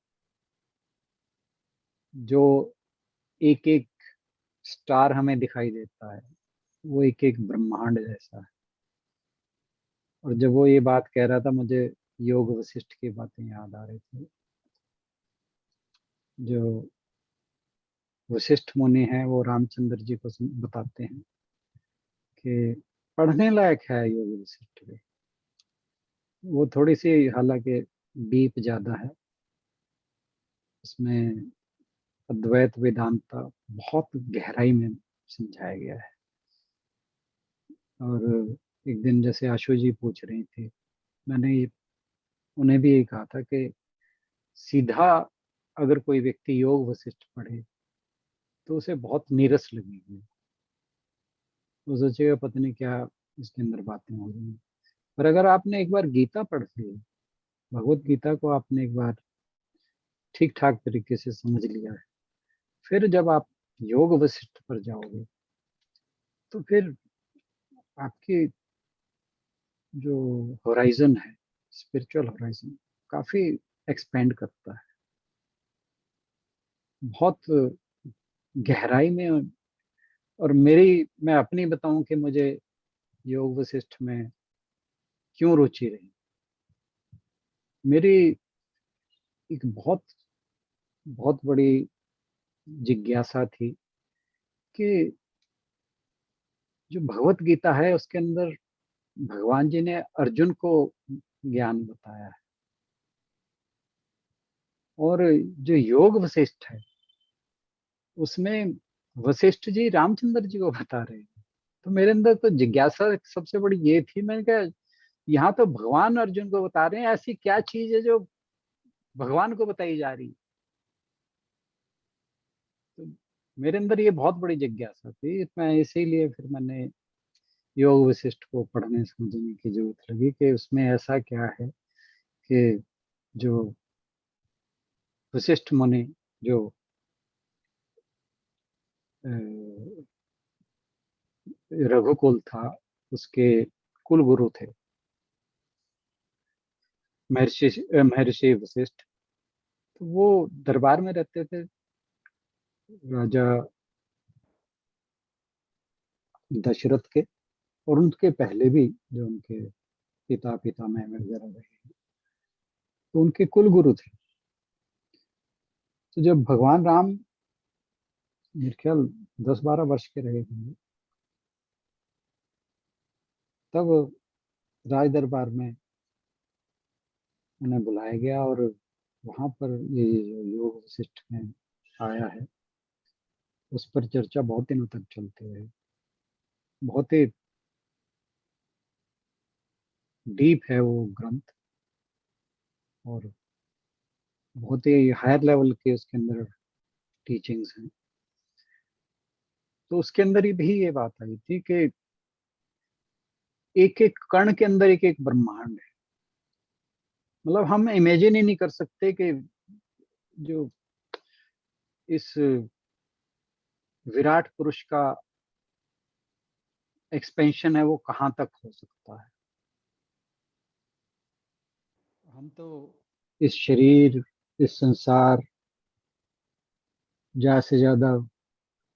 जो एक एक स्टार हमें दिखाई देता है वो एक एक ब्रह्मांड जैसा है। और जब वो ये बात कह रहा था मुझे योग वशिष्ठ की बातें याद आ रही थी। जो वशिष्ठ मुनि हैं वो रामचंद्र जी को बताते हैं कि पढ़ने लायक है योग वशिष्ठ भी। वो थोड़ी सी हालांकि डीप ज्यादा है, उसमें अद्वैत वेदांत बहुत गहराई में समझाया गया है। और एक दिन जैसे आशु जी पूछ रही थी, मैंने उन्हें भी यही कहा था कि सीधा अगर कोई व्यक्ति योग वशिष्ठ पढ़े तो उसे बहुत नीरस लगेगी। वो सोचेगा पता नहीं क्या इसके अंदर बातें हो रही हैं। पर अगर आपने एक बार गीता पढ़ ली, भगवत गीता को आपने एक बार ठीक ठाक तरीके से समझ लिया है, फिर जब आप योग वशिष्ठ पर जाओगे तो फिर आपकी जो होराइजन है, स्पिरिचुअल होराइजन, काफी एक्सपेंड करता है बहुत गहराई में। और मैं अपनी बताऊं कि मुझे योग वशिष्ठ में क्यों रुचि रही। मेरी एक बहुत बहुत बड़ी जिज्ञासा थी कि जो भगवत गीता है उसके अंदर भगवान जी ने अर्जुन को ज्ञान बताया है, और जो योग वशिष्ठ है उसमें वशिष्ठ जी रामचंद्र जी को बता रहे हैं। तो मेरे अंदर तो जिज्ञासा सबसे बड़ी ये थी, मैंने कहा यहाँ तो भगवान अर्जुन को बता रहे हैं, ऐसी क्या चीज है जो भगवान को बताई जा रही है। तो मेरे अंदर ये बहुत बड़ी जिज्ञासा थी, मैं इसीलिए फिर मैंने योग वशिष्ठ को पढ़ने समझने की जरूरत लगी कि उसमें ऐसा क्या है कि जो वशिष्ठ मुनि जो अ, रघुकुल था उसके कुल गुरु थे महर्षि वशिष्ठ। तो वो दरबार में रहते थे राजा दशरथ के, और उनके पहले भी जो उनके पिता पितामह वगैरह रहे, तो उनके कुल गुरु थे। तो जब भगवान राम मेरे ख्याल 10-12 वर्ष के रहे होंगे, तब राज दरबार में उन्हें बुलाया गया और वहां पर ये जो योग वशिष्ठ में आया है उस पर चर्चा बहुत दिनों तक चलती रही। बहुत ही डीप है वो ग्रंथ, और बहुत ही हायर लेवल के उसके अंदर टीचिंग्स हैं। तो उसके अंदर ही भी ये बात आई थी कि एक एक कण के अंदर एक एक ब्रह्मांड है। मतलब हम इमेजिन ही नहीं कर सकते कि जो इस विराट पुरुष का एक्सपेंशन है वो कहाँ तक हो सकता है। हम तो इस शरीर, इस संसार, ज्यादा से ज्यादा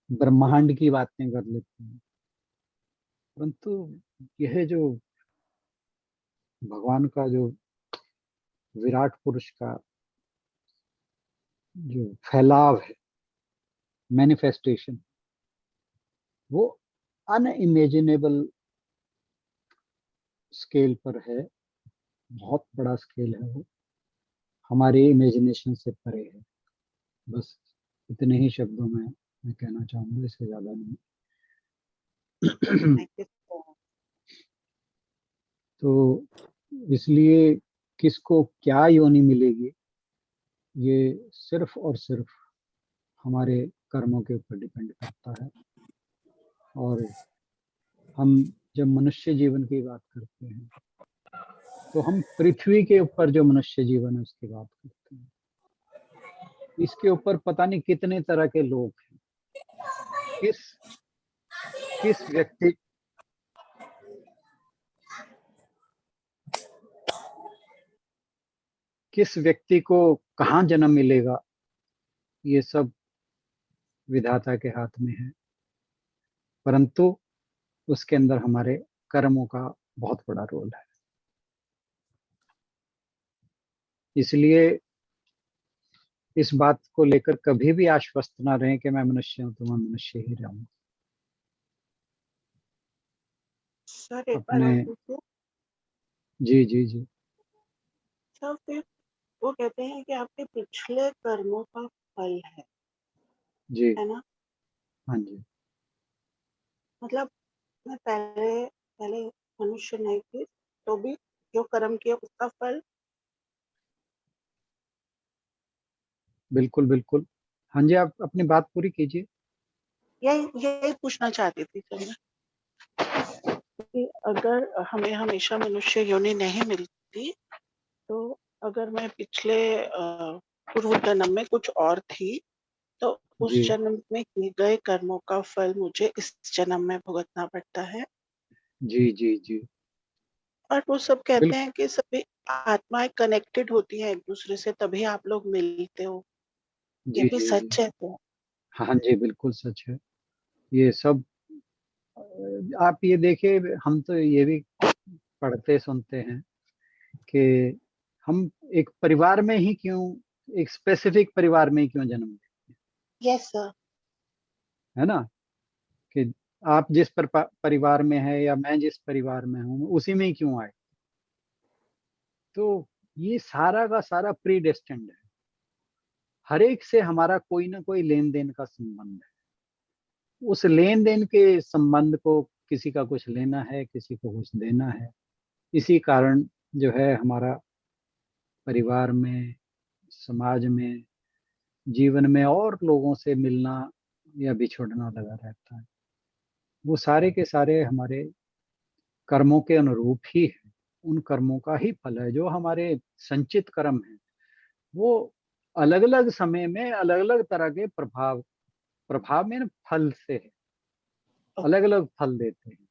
ब्रह्मांड की बातें कर लेते हैं, परंतु यह जो भगवान का जो विराट पुरुष का जो फैलाव है, मैनिफेस्टेशन, वो अनइमेजिनेबल स्केल पर है। बहुत बड़ा स्केल है वो, हमारी इमेजिनेशन से परे है। बस इतने ही शब्दों में मैं कहना चाहूंगा, इससे ज्यादा नहीं। Thank you so much. तो इसलिए किसको क्या योनि मिलेगी, ये सिर्फ और सिर्फ हमारे कर्मों के ऊपर डिपेंड करता है। और हम जब मनुष्य जीवन की बात करते हैं तो हम पृथ्वी के ऊपर जो मनुष्य जीवन है उसकी बात करते हैं। इसके ऊपर पता नहीं कितने तरह के लोग हैं। किस किस व्यक्ति किस व्यक्ति को कहाँ जन्म मिलेगा, ये सब विधाता के हाथ में है, परंतु उसके अंदर हमारे कर्मों का बहुत बड़ा रोल है। इसलिए इस बात को लेकर कभी भी आश्वस्त ना रहें कि मैं मनुष्य हूं तो मैं मनुष्य ही रहूंगा। सर एक बार अपने और पूछूं। जी जी जी सर फिर वो कहते हैं कि आपके पिछले कर्मों का फल जी है ना? हाँ जी मतलब मैं पहले पहले मनुष्य नहीं थी, तो भी जो कर्म किया उसका फल। बिल्कुल बिल्कुल। हाँ जी, आप अपनी बात पूरी कीजिए। यही यही पूछना चाहती थी सर मैं, कि अगर हमें हमेशा मनुष्य योनि नहीं मिलती, तो अगर मैं पिछले पूर्व जन्म में कुछ और थी, तो जी उस जन्म में किए गए कर्मों का फल मुझे इस जन्म में भुगतना पड़ता है। जी जी जी और वो सब कहते बिल्कुल। हैं कि सभी आत्माएं कनेक्टेड होती हैं एक दूसरे से, तभी आप लोग मिलते हो। ये जी भी जी जी सच है तो? हाँ जी, बिल्कुल सच है ये सब। आप ये देखिए, हम तो ये भी पढ़ते सुनते हैं कि हम एक परिवार में ही क्यों, एक स्पेसिफिक परिवार में ही क्यों जन्म लें, यस सर। है ना? कि आप जिस परिवार में है या मैं जिस परिवार में हूँ उसी में ही क्यों आए। तो ये सारा का सारा प्री डेस्टिन्ड है। हर एक से हमारा कोई ना कोई लेन देन का संबंध है। उस लेन देन के संबंध को किसी का कुछ लेना है, किसी को कुछ देना है। इसी कारण जो है हमारा परिवार में, समाज में, जीवन में और लोगों से मिलना, या बिछुड़ना लगा रहता है, वो सारे के सारे हमारे कर्मों के अनुरूप ही है। उन कर्मों का ही फल है। जो हमारे संचित कर्म है वो अलग अलग समय में अलग अलग तरह के प्रभाव में फल से है, अलग अलग फल देते हैं।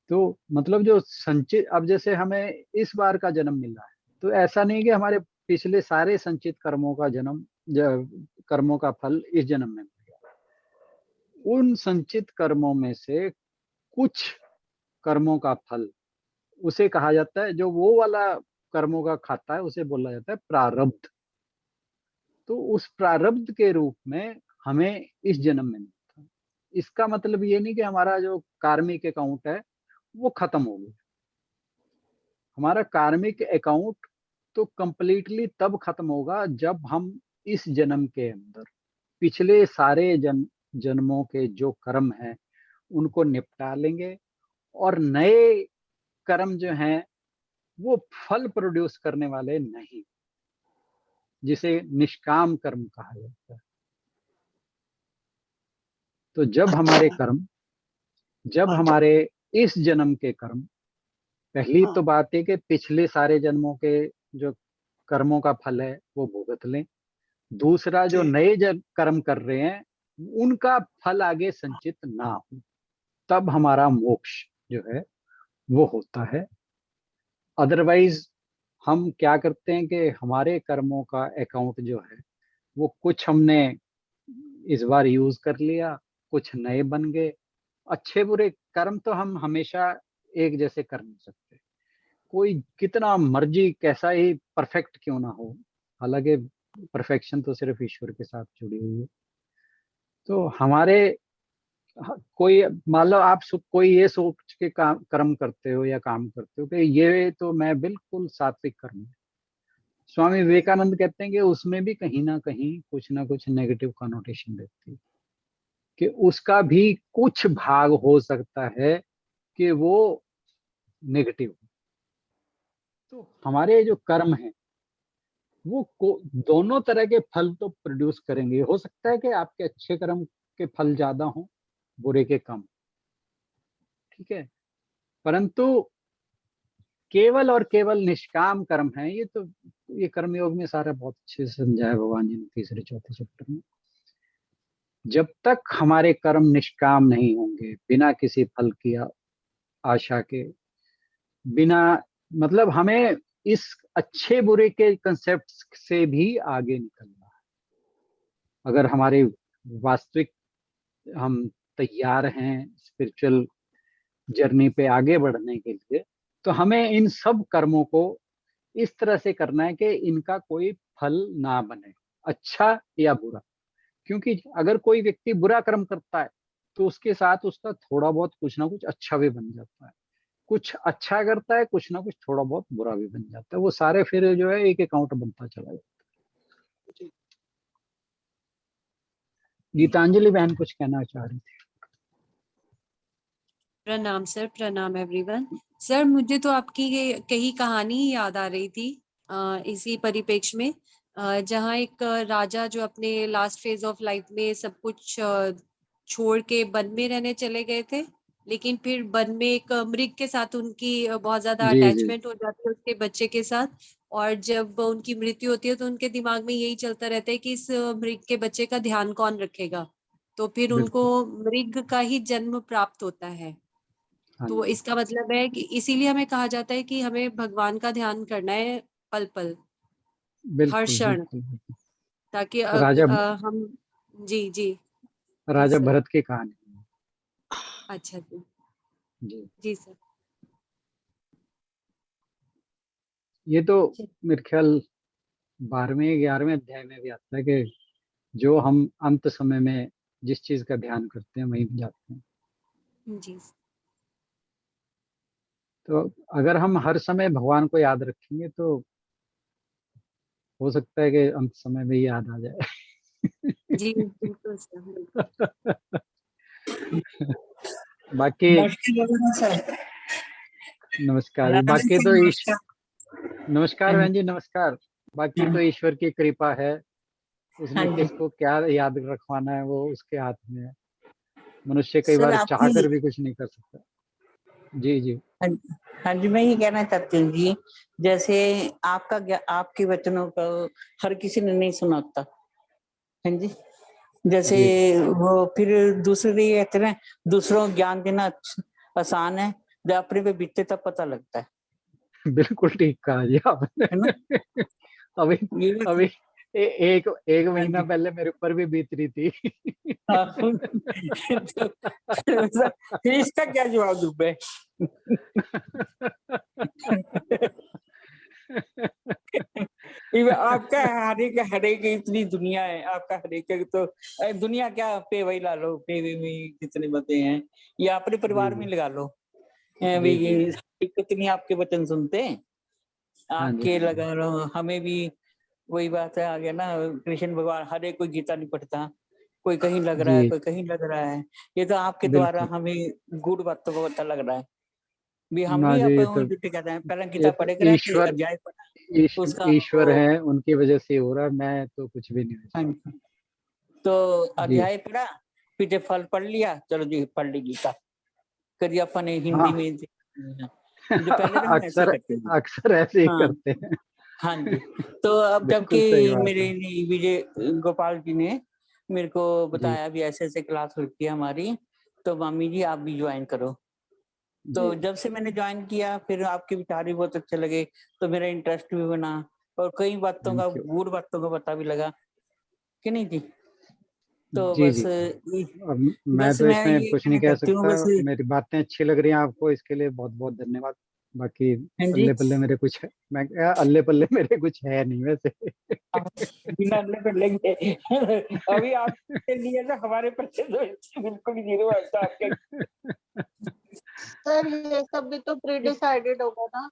तो मतलब जो संचित, अब जैसे हमें इस बार का जन्म मिला है, तो ऐसा नहीं कि हमारे पिछले सारे संचित कर्मों का कर्मों का फल इस जन्म में मिल गया। उन संचित कर्मों में से कुछ कर्मों का फल उसे कहा जाता है, जो वो वाला कर्मों का खाता है उसे बोला जाता है प्रारब्ध। तो उस प्रारब्ध के रूप में हमें इस जन्म में मिलता है। इसका मतलब ये नहीं कि हमारा जो कार्मिक अकाउंट है वो खत्म हो गया। हमारा कार्मिक अकाउंट तो कंप्लीटली तब खत्म होगा जब हम इस जन्म के अंदर पिछले सारे जन्मों के जो कर्म हैं उनको निपटा लेंगे, और नए कर्म जो हैं वो फल प्रोड्यूस करने वाले नहीं, जिसे निष्काम कर्म कहा जाता है। तो जब हमारे अच्छा। कर्म, जब हाँ हमारे इस जन्म के कर्म, पहली हाँ तो बात है कि पिछले सारे जन्मों के जो कर्मों का फल है वो भुगत लें। दूसरा, जो जी। नए कर्म कर रहे हैं उनका फल आगे संचित ना हो, तब हमारा मोक्ष जो है वो होता है। अदरवाइज हम क्या करते हैं कि हमारे कर्मों का अकाउंट जो है वो कुछ हमने इस बार यूज कर लिया, कुछ नए बन गए। अच्छे बुरे कर्म तो हम हमेशा एक जैसे कर नहीं सकते, कोई कितना मर्जी कैसा ही परफेक्ट क्यों ना हो। हालांकि परफेक्शन तो सिर्फ ईश्वर के साथ जुड़ी हुई है। तो हमारे कोई, मान लो आप कोई ये सोच के कर्म करते हो या काम करते हो कि ये तो मैं बिल्कुल सात्विक कर्म है, स्वामी विवेकानंद कहते हैं कि उसमें भी कहीं ना कुछ नेगेटिव कनोटेशन रहती है, कि उसका भी कुछ भाग हो सकता है कि वो नेगेटिव। तो हमारे जो कर्म हैं वो दोनों तरह के फल तो प्रोड्यूस करेंगे। हो सकता है कि आपके अच्छे कर्म के फल ज्यादा हों, बुरे के कम, ठीक है, परंतु केवल और केवल निष्काम कर्म है ये। तो ये कर्मयोग में सारा बहुत अच्छे से समझाया भगवान जी ने तीसरे चौथे चैप्टर में। जब तक हमारे कर्म निष्काम नहीं होंगे, बिना किसी फल की आशा के, बिना, मतलब हमें इस अच्छे बुरे के कंसेप्ट से भी आगे निकलना है। अगर हमारे वास्तविक हम तैयार हैं स्पिरिचुअल जर्नी पे आगे बढ़ने के लिए, तो हमें इन सब कर्मों को इस तरह से करना है कि इनका कोई फल ना बने, अच्छा या बुरा। क्योंकि अगर कोई व्यक्ति बुरा कर्म करता है तो उसके साथ उसका थोड़ा बहुत कुछ ना कुछ अच्छा भी बन जाता है, कुछ अच्छा करता है कुछ ना कुछ थोड़ा बहुत बुरा भी बन जाता है। वो सारे फिर जो है एक अकाउंट बनता चला जाता है। जी। गीतांजलि बहन कुछ कहना चाह रही थी। प्रणाम सर, प्रणाम एवरीवन। सर मुझे तो आपकी ये कही कहानी ही याद आ रही थी इसी परिप्रेक्ष्य में, जहाँ एक राजा जो अपने लास्ट फेज ऑफ लाइफ में सब कुछ छोड़ के वन में रहने चले गए थे, लेकिन फिर वन में एक मृग के साथ उनकी बहुत ज्यादा जी जी अटैचमेंट हो जाती है उसके बच्चे के साथ। और जब उनकी मृत्यु होती है तो उनके दिमाग में यही चलता रहता है कि इस मृग के बच्चे का ध्यान कौन रखेगा। तो फिर उनको बिल्कुल। मृग का ही जन्म प्राप्त होता है। हाँ तो जी, इसका मतलब है कि इसीलिए हमें कहा जाता है कि हमें भगवान का ध्यान करना है पल पल, हर बिल्कुल क्षण, बिल्कुल बिल्कुल। ताकि राजा हम। जी जी। जी राजा सर। भरत की कहानी। अच्छा जी। जी, जी सर। ये तो मेरे ख्याल 12वें 11वें अध्याय में भी आता है कि जो हम अंत समय में जिस चीज का ध्यान करते हैं वहीं जाते हैं। जी तो अगर हम हर समय भगवान को याद रखेंगे तो हो सकता है कि अंत समय में ही याद आ जाए। जी, बिल्कुल सर, बिल्कुल। बाकी सर। नमस्कार। राधे बाकी सर, तो नमस्कार। नमस्कार बहन जी, नमस्कार। बाकी तो ईश्वर की कृपा है उसमें हाँ जी। किसको क्या याद रखवाना है वो उसके हाथ में है। मनुष्य कई सर बार चाह कर आपकी भी कुछ नहीं कर सकता। जी जी हाँ हाँ जी, मैं ये कहना चाहती हूँ जी, जैसे आपके वचनों को हर किसी ने नहीं सुना होता। हाँ जी, जैसे जी वो फिर दूसरे ये कहते हैं दूसरों को ज्ञान देना आसान है, जब अपने पे बीतते तब पता लगता बिल्कुल ठीक कहा जी आपने। है ना? अभी ये बात अभी एक एक हाँ महीना जी। पहले मेरे ऊपर भी बीत रही थी। हाँ, तो फिर इसका क्या जवाब दूं मैं? ये आपका हर एक इतनी दुनिया है, आपका हर एक तो दुनिया क्या पे वही ला लो, पे में कितने बते हैं, या अपने जी परिवार में जी लगा लो। जी जी भी कितनी आपके वचन सुनते हैं, हाँ जी आपके हाँ जी लगा लो, हमें भी वही बात है आ गया ना। कृष्ण भगवान हर एक कोई गीता नहीं पढ़ता, कोई कहीं लग रहा है, जी कोई कहीं लग रहा है। ये तो आपके द्वारा बिल्कुल। हमें गुड बातों को पता लग रहा है। भी हम ना भी जी अब ये तो जुटे कहते हैं, पहले ये गीता तो पढ़े करा के ईश्वर अध्याय पढ़ा उसका ईश्वर वो। है उनकी वजह से हो रहा है, मैं तो कुछ भी नहीं हाँ हूँ। जी। तो जी अध्याय पढ़ा, फिर जब फल पढ़ लिया, चलो जी पढ़ ली गीता, करिए अपन हिंदी हाँ में जो पहले तो हम ऐसे ही अक्सर करते थे। अक्सर ऐसे ही हाँ करते हैं। हाँ जी। तो अब बिल्कुल सही जबकि बात मेरे है। विजय गोपाल जी ने मेरे को जी बताया भी ऐसे ऐसे क्लास होती है हमारी, तो मामी जी आप भी ज्वाइन करो। जी तो जब से मैंने ज्वाइन किया, फिर आपके विचार भी बहुत अच्छे लगे, तो मेरा इंटरेस्ट भी बना, और कई बातों का थैंक यू। गुड बातों का पता भी लगा कि नहीं जी। तो जी बस जी अब मैं बस तो मैं इसमें ये कुछ नहीं कहना कह चाहती हूँ सकता। बस। मेरी बातें अच्छी लग रही हैं आपको, इसके लिए बहुत बहुत धन्यवाद। बाकी हाँ जी। अल्ले पल्ले मेरे कुछ है, मैं क्या अल्ले पल्ले मेरे कुछ है नहीं वैसे। आप बिना अल्ले पर लेंगे अभी आपके लिए तो हमारे पल्ले तो बिल्कुल जीरो है, तो आपके सर ये सब भी तो प्री डिसाइडेड होगा ना,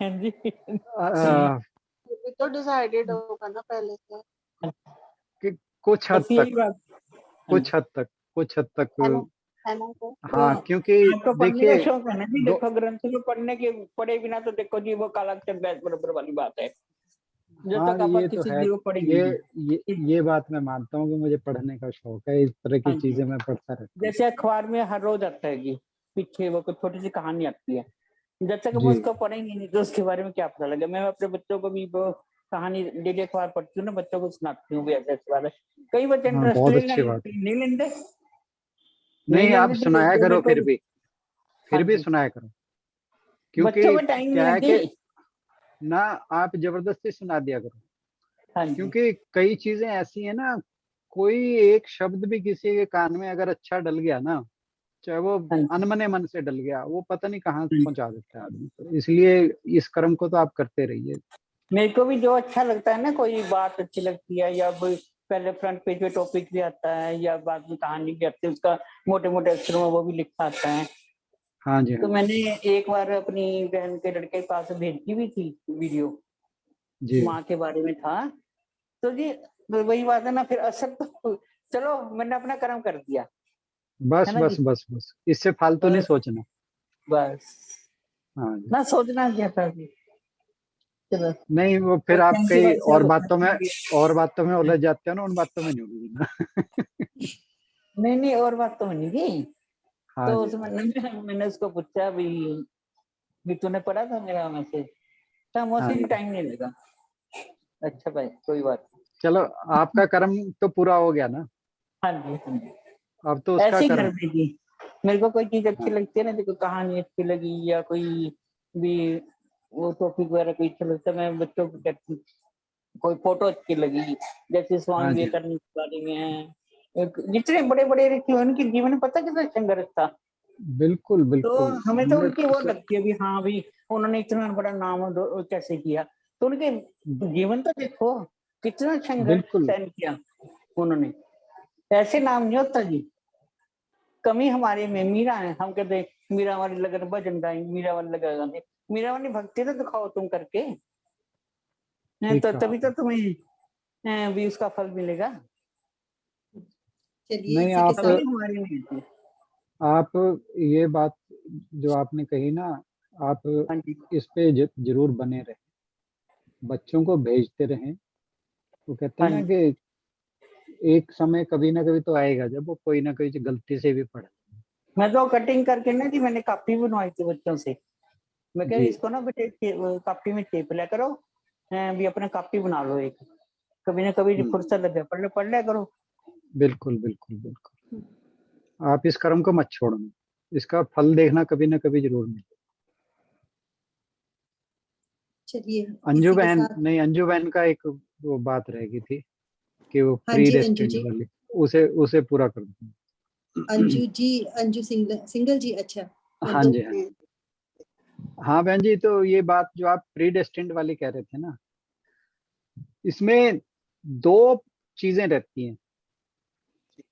हाँ जी। आ, ये भी तो डिसाइडेड होगा ना पहले से, कि कुछ हद बस तक यही बात। हाँ जी। कुछ हद तक कुछ हद है ना, तक है ना सर? तो हाँ क्योंकि आपको पढ़ने का देखिए शौक है ना जी, दो देखो ग्रंथ को पढ़े बिना तो देखो जी वो कालाक्षर बैच बराबर वाली बात है, जब हाँ तक अपन ये तो किसी है। चीज को पढ़ेंगे ये नहीं। ये बात मैं मानता हूँ कि मुझे पढ़ने का शौक है, इस तरह की हाँ जी। चीजें मैं पढ़ता रहता हूँ। जैसे अखबार में हर रोज आता है जी, पीछे वो कोई छोटी सी कहानी आती है, जब तक हम जी उसको पढ़ेंगे नहीं तो उसके बारे में क्या पता लगे। मैं अपने बच्चों को भी वो कहानी डेली अखबार पढ़ती हूँ ना, बच्चों को सुनाती हूँ भी ऐसे अखबार है। कई बच्चे हाँ इंटरेस्ट बहुत ले अच्छी बात है। नहीं लेंगे, नहीं नहीं आप लेंगे जी, सुनाया जो करो मेरे को। हाँ फिर भी जी। सुनाया करो, बच्चों क्योंकि में टाइम नहीं क्या है है कि जी। ना आप जबरदस्ती सुना दिया करो, हाँ जी। क्योंकि कई चीजें ऐसी है ना, कोई एक शब्द भी किसी के कान में अगर अच्छा डल गया ना, चाहे वो हाँ जी। अनमने मन से डल गया, वो पता नहीं कहाँ हाँ जी। पहुंचा देता है आदमी को। इसलिए इस कर्म को तो आप करते रहिए। मेरे को भी जो अच्छा लगता है ना, कोई बात अच्छी लगती है, या कोई पहले फ्रंट पेज पे टॉपिक भी आता है, या बाद में कहानी भी आती है, उसका मोटे मोटे अक्षरों में वो भी लिखा आता है। हाँ जी तो हाँ मैंने एक बार अपनी बहन के लड़के के पास भेजी भी थी वीडियो, जी माँ के बारे में था। तो जी वही बात है ना, फिर असर तो चलो मैंने अपना कर्म कर दिया, बस है ना बस जी। बस बस इससे फालतू नहीं बस सोचना। बस हाँ जी ना सोचना क्या था जी। चलो, नहीं वो फिर आप थैंक यू कई भाई साहब, अच्छा लगे। और बातों में उलझ जाते हो ना, उन बातों में नहीं उलझना। नहीं नहीं, और बात तो नहीं थी। हाँ तो जी उसमें मैंने उसको पूछा भी तूने पढ़ा था मेरा मैसेज, तो हाँ मुझे जी टाइम नहीं लगा। अच्छा भाई कोई बात चलो नहीं। आपका कर्म तो पूरा हो गया ना, हाँ जी हाँ जी। अब तो उसका ऐसे ही कर्म। कर देगी। मेरे को कोई चीज अच्छी हाँ लगती है ना, देखो कहानी अच्छी लगी या कोई भी वो टॉपिक वगैरह कोई अच्छा लगता है, मैं बच्चों को कहती हूँ। कोई फोटो अच्छी लगी, जैसे स्वामी हाँ जी विवेकानंद के बारे में है, जितने बड़े बड़े व्यक्ति हुए उनके जीवन में पता कितना संघर्ष था। बिल्कुल तो बिल्कुल हमें तो उनकी वो 100%। लगती है भी हाँ भी उन्होंने इतना बड़ा नाम कैसे किया, तो उनके जीवन तो देखो कितना संघर्ष बिल्कुल सहन किया उन्होंने। ऐसे नाम नहीं होता जी। कमी हमारे में मीरा है, हम कहते हैं मीरा वाली लगन भजन गाएंगे, मीरा वाली लगन गाएंगे, मीरा वाली भक्ति तो दिखाओ तुम करके, ठीक तो कहा तभी तो आपने। तुम्हें भी उसका फल मिलेगा। चलिए नहीं इसी के कमी साथ हमारी नहीं थी। आप ये बात जो आपने कही ना, आप हाँ जी। इस पे जरूर बने रहे, बच्चों को भेजते रहें। वो कहते हाँ हैं ना जी। कि एक समय कभी ना कभी तो आएगा जब वो कोई ना कोई गलती से भी पढ़े। मैं तो कटिंग करके ना जी मैंने कापी बनवाई थी बच्चों से। मैं कह जी इसको ना बेटे कापी में टेप लिया करो, भी अपना कापी बना लो एक, कभी ना कभी फुर्सत लगे पढ़ लिया करो। बिल्कुल बिल्कुल बिल्कुल। आप इस कर्म को मत छोड़ना, इसका फल देखना कभी ना कभी जरूर मिले। चलिए अंजू इसी के बहन, साथ नहीं अंजू बहन का एक वो बात रह गई थी कि वो हाँ प्री जी अंजू डेस्टिन्ड जी, वाली, उसे पूरा कर दूँ। अंजू जी, अंजू सिंगल जी, अच्छा हाँ तो जी हाँ। हाँ बहन जी, तो ये बात जो आप प्री डेस्टिन्ड वाली कह रहे थे ना, इसमें दो चीजें रहती हैं।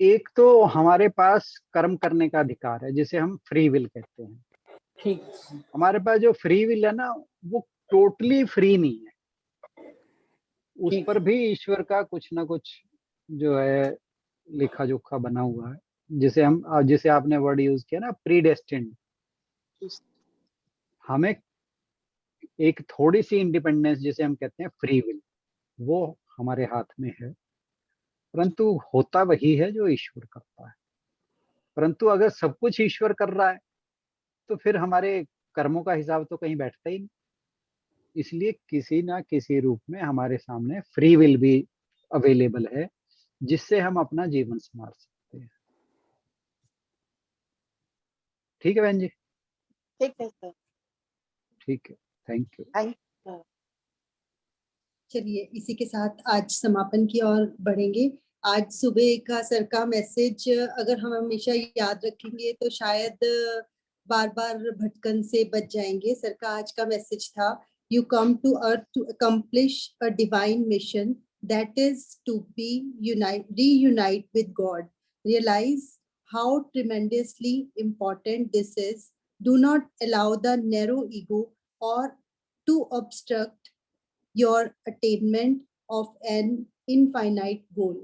एक तो हमारे पास कर्म करने का अधिकार है जिसे हम फ्री विल कहते हैं। ठीक। हमारे पास जो फ्री विल है ना, वो टोटली फ्री नहीं है, उस ठीक। पर भी ईश्वर का कुछ ना कुछ जो है लेखा जोखा बना हुआ है, जिसे आपने वर्ड यूज किया ना प्री डेस्टिन्ड। हमें एक थोड़ी सी इंडिपेंडेंस जिसे हम कहते हैं फ्री विल, वो हमारे हाथ में है, परंतु होता वही है जो ईश्वर करता है। परंतु अगर सब कुछ ईश्वर कर रहा है तो फिर हमारे कर्मों का हिसाब तो कहीं बैठता ही नहीं। इसलिए किसी ना किसी रूप में हमारे सामने फ्री विल भी अवेलेबल है जिससे हम अपना जीवन संभाल सकते हैं। ठीक है बहन जी? ठीक है सर। ठीक है, थैंक यू। थैंक चलिए इसी के साथ आज समापन की ओर बढ़ेंगे। आज सुबह का सर का मैसेज अगर हम हमेशा याद रखेंगे तो शायद बार बार भटकन से बच जाएंगे। सर का आज का मैसेज था, you come to earth to accomplish a divine mission, that is to be reunite with God. Realize how tremendously important this is. Do not allow the narrow ego or to obstruct your attainment of an infinite goal.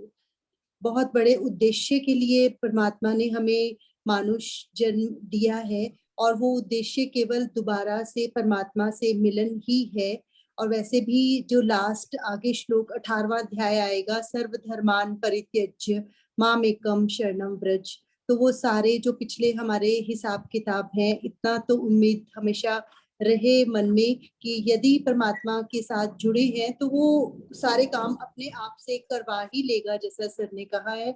बहुत बड़े उद्देश्य के लिए परमात्मा ने हमें मानुष जन्म दिया है और वो उद्देश्य केवल दोबारा से परमात्मा से मिलन ही है। और वैसे भी जो लास्ट आगे श्लोक 18वां अध्याय आएगा, सर्वधर्मान परित्यज्य मामेकम शरणम व्रज, तो वो सारे जो पिछले हमारे हिसाब किताब हैं, इतना तो उम्मीद हमेशा रहे मन में कि यदि परमात्मा के साथ जुड़े हैं तो वो सारे काम अपने आप से करवा ही लेगा, जैसा सर ने कहा है,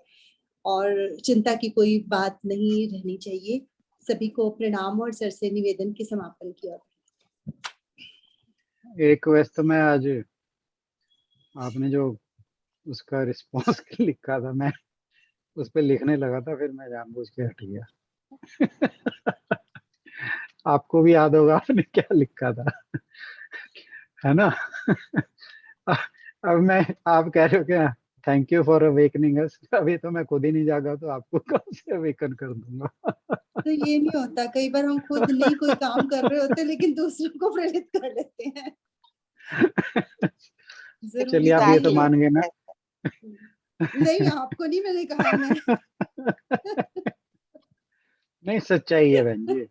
और चिंता की कोई बात नहीं रहनी चाहिए। सभी को प्रणाम और सर से निवेदन के समापन की ओर। एक वैसे तो मैं आज आपने जो उसका रिस्पॉन्स लिखा था, मैं उस पर लिखने लगा था, फिर मैं जानबूझ के हट गया। आपको भी याद होगा आपने क्या लिखा था, है ना? अब मैं, आप कह रहे हो क्या थैंक यू फॉर अवेकनिंग अस, अभी तो मैं खुद ही नहीं जागा तो आपको कब से अवेकन कर दूंगा। तो ये नहीं होता, कई बार हम खुद नहीं कोई काम कर रहे होते लेकिन दूसरों को प्रेरित कर लेते हैं। चलिए जरूरी आप तो ये तो नहीं है। मान गए ना? नहीं आपको नहीं मैंने कहा मैं। नहीं सच्चाई है बहन जी,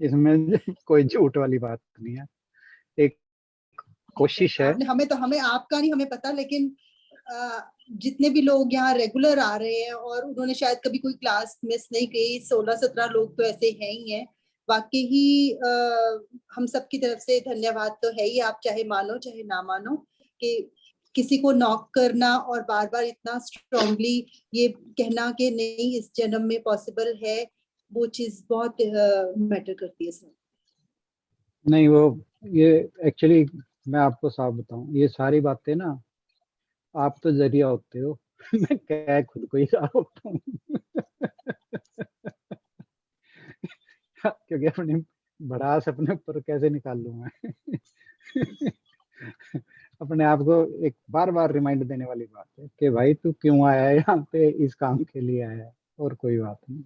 इसमें कोई झूठ वाली बात नहीं है, एक कोशिश है। आपने हमें आपका नहीं हमें पता, लेकिन जितने भी लोग यहाँ रेगुलर आ रहे हैं और उन्होंने शायद कभी कोई क्लास मिस नहीं की, 16-17 लोग तो ऐसे हैं ही हैं। वाकई ही हम सबकी तरफ से धन्यवाद तो है ही, आप चाहे मानो चाहे ना मानो, कि किसी को नॉक करना और बार बार इतना स्ट्रांगली ये कहना कि नहीं इस जन्म में पॉसिबल है, वो चीज बहुत मैटर करती है सर। नहीं वो ये एक्चुअली मैं आपको साफ बताऊं, ये सारी बातें ना आप तो जरिया होते हो, मैं कह खुद को ही रहा होता हूँ। क्योंकि अपनी भड़ास अपने ऊपर कैसे निकाल लूं मैं। अपने आप को एक बार बार रिमाइंड देने वाली बात है कि भाई तू क्यों आया है यहाँ पे, इस काम के लिए आया है, और कोई बात नहीं।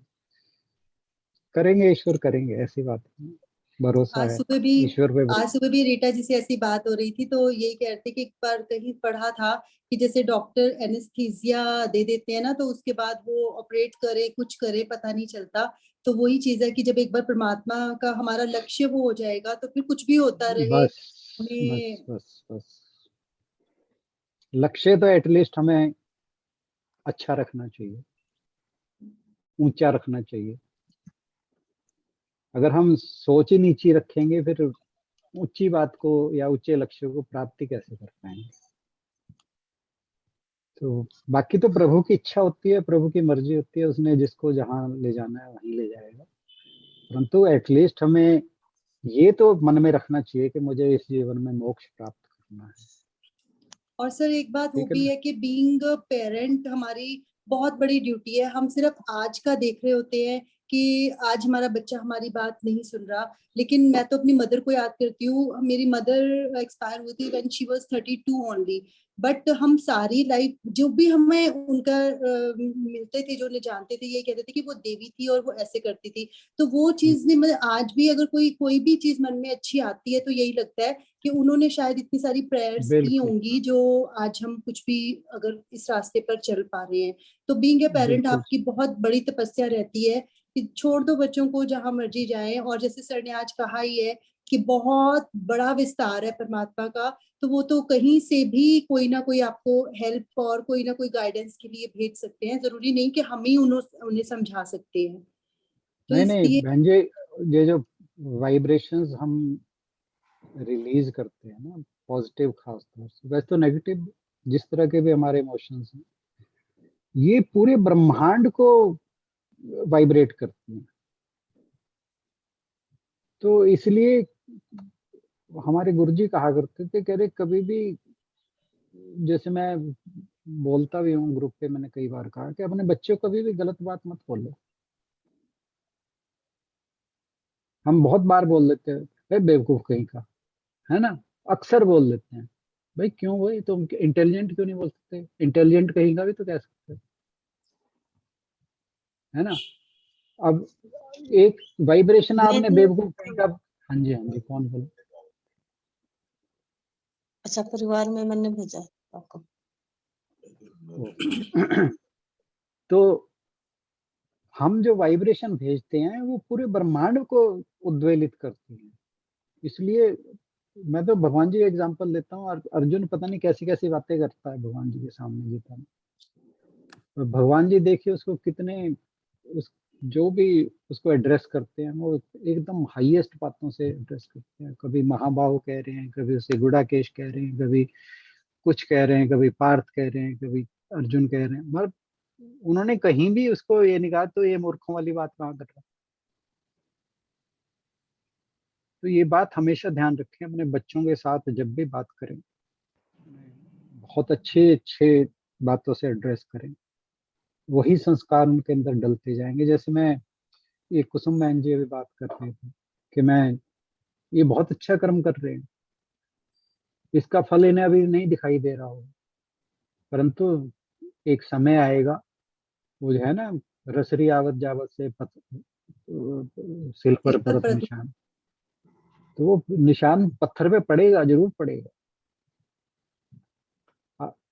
करेंगे ईश्वर करेंगे, ऐसी बात नहीं, भरोसा है ईश्वर पे। आज सुबह भी रीटा जी से ऐसी बात हो रही थी, तो यही कह रहे थे कि एक बार कहीं पढ़ा था कि जैसे डॉक्टर एनेस्थीसिया दे देते हैं ना, तो उसके बाद वो ऑपरेट करे कुछ करे पता नहीं चलता। तो वही चीज है कि जब एक बार परमात्मा का हमारा लक्ष्य वो हो जाएगा तो फिर कुछ भी होता रहे बस हमें। बस बस बस लक्ष्य तो एटलीस्ट हमें अच्छा रखना चाहिए, ऊंचा रखना चाहिए। अगर हम सोच ही नीची रखेंगे फिर ऊंची बात को या ऊंचे लक्ष्य को प्राप्ति कैसे कर पाएंगे। तो बाकी तो प्रभु की इच्छा होती है, प्रभु की मर्जी होती है, उसने जिसको जहां ले जाना है वहीं ले जाएगा। परंतु एटलीस्ट हमें ये तो मन में रखना चाहिए कि मुझे इस जीवन में मोक्ष प्राप्त करना है। और सर एक बात वो ठीक है भी ना? है कि बीइंग अ पेरेंट हमारी बहुत बड़ी ड्यूटी है। हम सिर्फ आज का देख रहे होते हैं कि आज हमारा बच्चा हमारी बात नहीं सुन रहा, लेकिन मैं तो अपनी मदर को याद करती हूँ। मेरी मदर एक्सपायर हुई थी when she was 32 only, but हम सारी लाइफ जो भी हमें उनका मिलते थे, जो उन्हें जानते थे, ये कहते थे कि वो देवी थी और वो ऐसे करती थी। तो वो चीज ने मतलब आज भी अगर कोई भी चीज मन में अच्छी आती है तो यही लगता है कि उन्होंने शायद इतनी सारी प्रेयर्स की बिल्कुल होंगी जो आज हम कुछ भी अगर इस रास्ते पर चल पा रहे हैं। तो बीइंग ए पेरेंट बिल्कुल आपकी बहुत बड़ी तपस्या रहती है कि छोड़ दो बच्चों को जहां मर्जी जाएं। और जैसे सर ने आज कहा ही है कि बहुत बड़ा विस्तार है परमात्मा का, तो वो तो कहीं से भी कोई ना कोई आपको हेल्प और कोई ना कोई गाइडेंस के लिए भेज सकते हैं। जरूरी नहीं कि हम ही उन्हें समझा सकते हैं। तो नहीं नहीं इसलिए बहन जी, ये जो वाइब्रेशंस हम रिलीज करते हैं ना, पॉजिटिव खास तौर से, वैसे तो नेगेटिव जिस तरह के भी हमारे इमोशंस हैं, ये पूरे ब्रह्मांड को वाइब्रेट करती हैं। तो इसलिए हमारे गुरुजी कहा करते थे, कह रहे कभी भी, जैसे मैं बोलता भी हूँ ग्रुप पे, मैंने कई बार कहा कि अपने बच्चों को कभी भी गलत बात मत बोलो। हम बहुत बार बोल देते हैं भाई बेवकूफ कहीं का, है ना, अक्सर बोल देते हैं। भाई क्यों, भाई तुम इंटेलिजेंट क्यों नहीं बोल सकते? इंटेलिजेंट कहीं का भी तो कह सकते हैं, है ना। अब एक वाइब्रेशन आपने मेरे बेवकूफ कहीं का, हाँ जी हाँ जी, कौन बोलो। अच्छा, परिवार में मैंने भेजा है आपको। तो हम जो वाइब्रेशन भेजते हैं वो पूरे ब्रह्मांड को उद्वेलित करती है। इसलिए मैं तो भगवान जी का एग्जांपल लेता हूँ, और अर्जुन पता नहीं कैसी कैसी बातें करता है भगवान जी के सामने गीता में। और भगवान जी देखिए उसको कितने, उस जो भी उसको एड्रेस करते हैं वो एकदम हाईएस्ट बातों से एड्रेस करते हैं। कभी महाबाहु कह रहे हैं, कभी उसे गुड़ाकेश कह रहे हैं, कभी कुछ कह रहे हैं, कभी पार्थ कह रहे हैं, कभी अर्जुन कह रहे हैं। मतलब उन्होंने कहीं भी उसको ये नहीं कहा तो ये मूर्खों वाली बात कहाँ कर रहा है। तो ये बात हमेशा ध्यान रखें, अपने बच्चों के साथ जब भी बात करें बहुत अच्छे अच्छे बातों से एड्रेस करें, वही संस्कार उनके अंदर डलते जाएंगे। जैसे मैं, ये कुसुम बहन जी अभी बात कर रहे थे कि मैं, ये बहुत अच्छा कर्म कर रहे हैं, इसका फल इन्हें अभी नहीं दिखाई दे रहा होगा, परंतु एक समय आएगा, वो जो है ना, रसरी आवत जावत से सिल पर सिर पर परत प्रभु। निशान, तो वो निशान पत्थर पे पड़ेगा, जरूर पड़ेगा।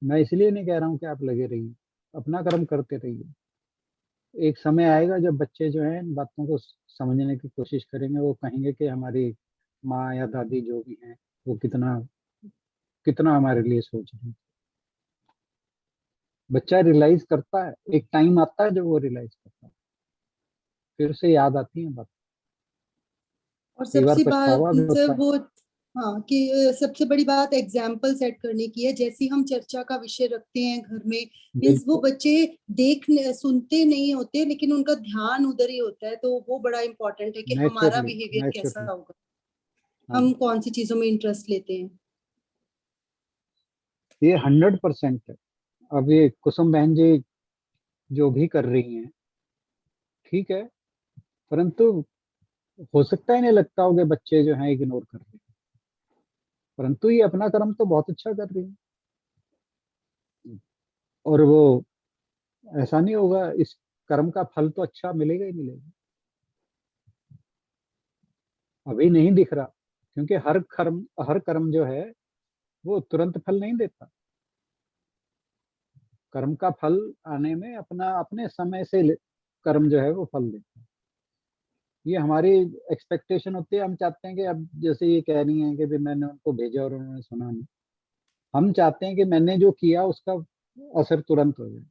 मैं इसलिए नहीं कह रहा हूँ कि आप लगे रहिए, अपना कर्म करते रहिए। एक समय आएगा जब बच्चे जो है इन बातों को समझने की कोशिश करेंगे, वो कहेंगे कि हमारी माँ या दादी जो भी हैं वो कितना कितना हमारे लिए सोच रही है। बच्चा रियलाइज करता है, एक टाइम आता है जब वो रियलाइज करता है, फिर उसे याद आती है बात। और कई बार सबसे बात पछतावा भी सर होता है। वो, हाँ कि सबसे बड़ी बात एग्जाम्पल सेट करने की है। जैसे हम चर्चा का विषय रखते हैं घर में, मीन्स वो बिल्कुल बच्चे सुनते नहीं होते लेकिन उनका ध्यान उधर ही होता है। तो वो बड़ा इंपॉर्टेंट है कि हमारा नेचुरली, बिहेवियर कैसा नेचुरली, होगा, हाँ, हम कौन सी चीजों में इंटरेस्ट लेते हैं। ये 100% है। अब ये कुसुम बहन जी जो भी कर रही हैं ठीक है, परंतु हो सकता है इन्हें लगता हो कि बच्चे जो हैं इग्नोर कर रहे हैं, परंतु ये अपना कर्म तो बहुत अच्छा कर रही है। और वो ऐसा नहीं होगा, इस कर्म का फल तो अच्छा मिलेगा ही मिलेगा। अभी नहीं दिख रहा, क्योंकि हर कर्म जो है वो तुरंत फल नहीं देता। कर्म का फल आने में अपना अपने समय से कर्म जो है वो फल देता है। ये हमारी एक्सपेक्टेशन होती है, हम चाहते हैं कि अब जैसे ये कह रही हैं कि भी मैंने उनको भेजा और उन्होंने सुना नहीं, हम चाहते हैं कि मैंने जो किया उसका असर तुरंत हो जाए।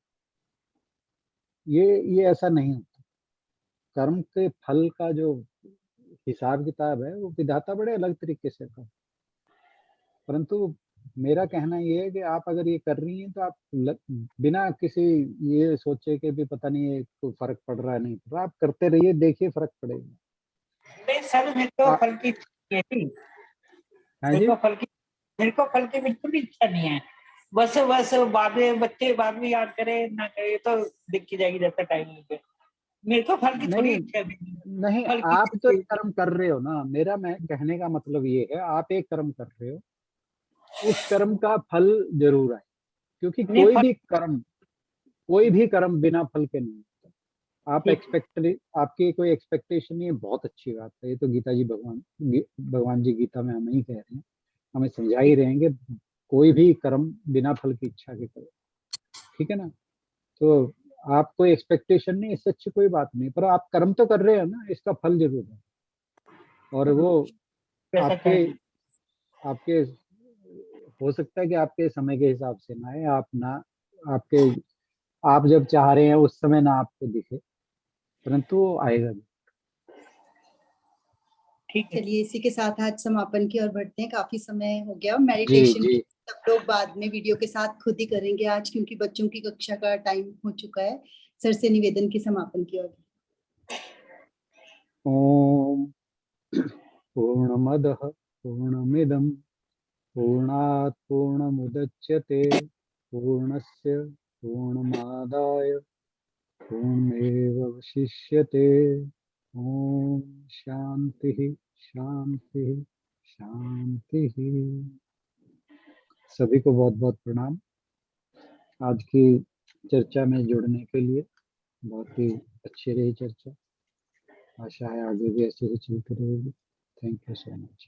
ये ऐसा नहीं होता। कर्म के फल का जो हिसाब किताब है वो विधाता बड़े अलग तरीके से कर, परंतु मेरा कहना ये है कि आप अगर ये कर रही हैं तो आप बिना किसी ये सोचे कि भी पता नहीं ये कोई फर्क पड़ रहा है नहीं पड़ रहा, आप करते रहिए, देखिए फर्क पड़ेगा। नहीं सर, मेरे को फल की ये थी, हाँ मेरे जी, को फल की बिल्कुल भी इच्छा नहीं है। बस बाद में बच्चे बाद में याद करे ना करे तो देखी जाएगी जैसा टाइम लगे। मेरे को फल की थोड़ी नहीं इच्छा नहीं। नहीं, फल की आप तो एक कर्म कर रहे हो ना, मेरा मैं कहने का मतलब ये है, आप एक कर्म कर रहे हो, उस कर्म का फल जरूर आए, क्योंकि नहीं, कोई भी कर्म बिना फल के नहीं होता। आप ठीक। आपकी कोई एक्सपेक्टेशन नहीं है, बहुत अच्छी बात है। ये तो गीता जी भगवान जी गीता में हमें ही कह रहे हैं, हमें समझा ही रहे हैं कि कोई भी कर्म बिना फल की इच्छा के करो, ठीक है ना। तो आप कोई एक्सपेक्टेशन नहीं, इससे अच्छी कोई बात नहीं, पर आप कर्म तो कर रहे हो ना, इसका फल जरूर है। और वो कैसा आपके चाहिए? आपके हो सकता है कि आपके समय के हिसाब से ना आए, आप जब चाह रहे हैं उस समय ना आपको दिखे, परंतु वो आएगा भी। ठीक है। चलिए इसी के साथ आज समापन की ओर बढ़ते हैं, काफी समय हो गया। जी मेडिटेशन जी, सब लोग बाद में वीडियो के साथ खुद ही करेंगे आज, क्योंकि बच्चों की कक्षा का टाइम हो चुका है। सर से निवेदन की समापन की ओर। ओम पूर्णमदः पूर्णमिदं पूर्णात् पूर्णमुदच्यते पूर्णस्य पूर्णमादाय पूर्णमेवावशिष्यते। ओम शांति शांति शांति। सभी को बहुत बहुत प्रणाम आज की चर्चा में जुड़ने के लिए। बहुत ही अच्छी रही चर्चा, आशा है आगे भी ऐसे ही चलती रहेगी। Thank you so much.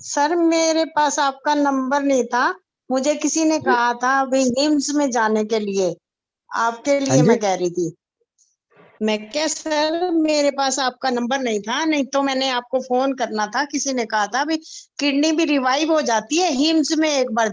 Sir मेरे पास आपका नंबर नहीं था, मुझे किसी ने जी। कहा था अभी निम्स में जाने के लिए, आपके हाँ लिए जी, मैं कह रही थी। मैं क्या सर, मेरे पास आपका नंबर नहीं था, नहीं तो मैंने आपको फोन करना था। किसी ने कहा था अभी किडनी भी रिवाइव हो जाती है, हिम्स में एक बार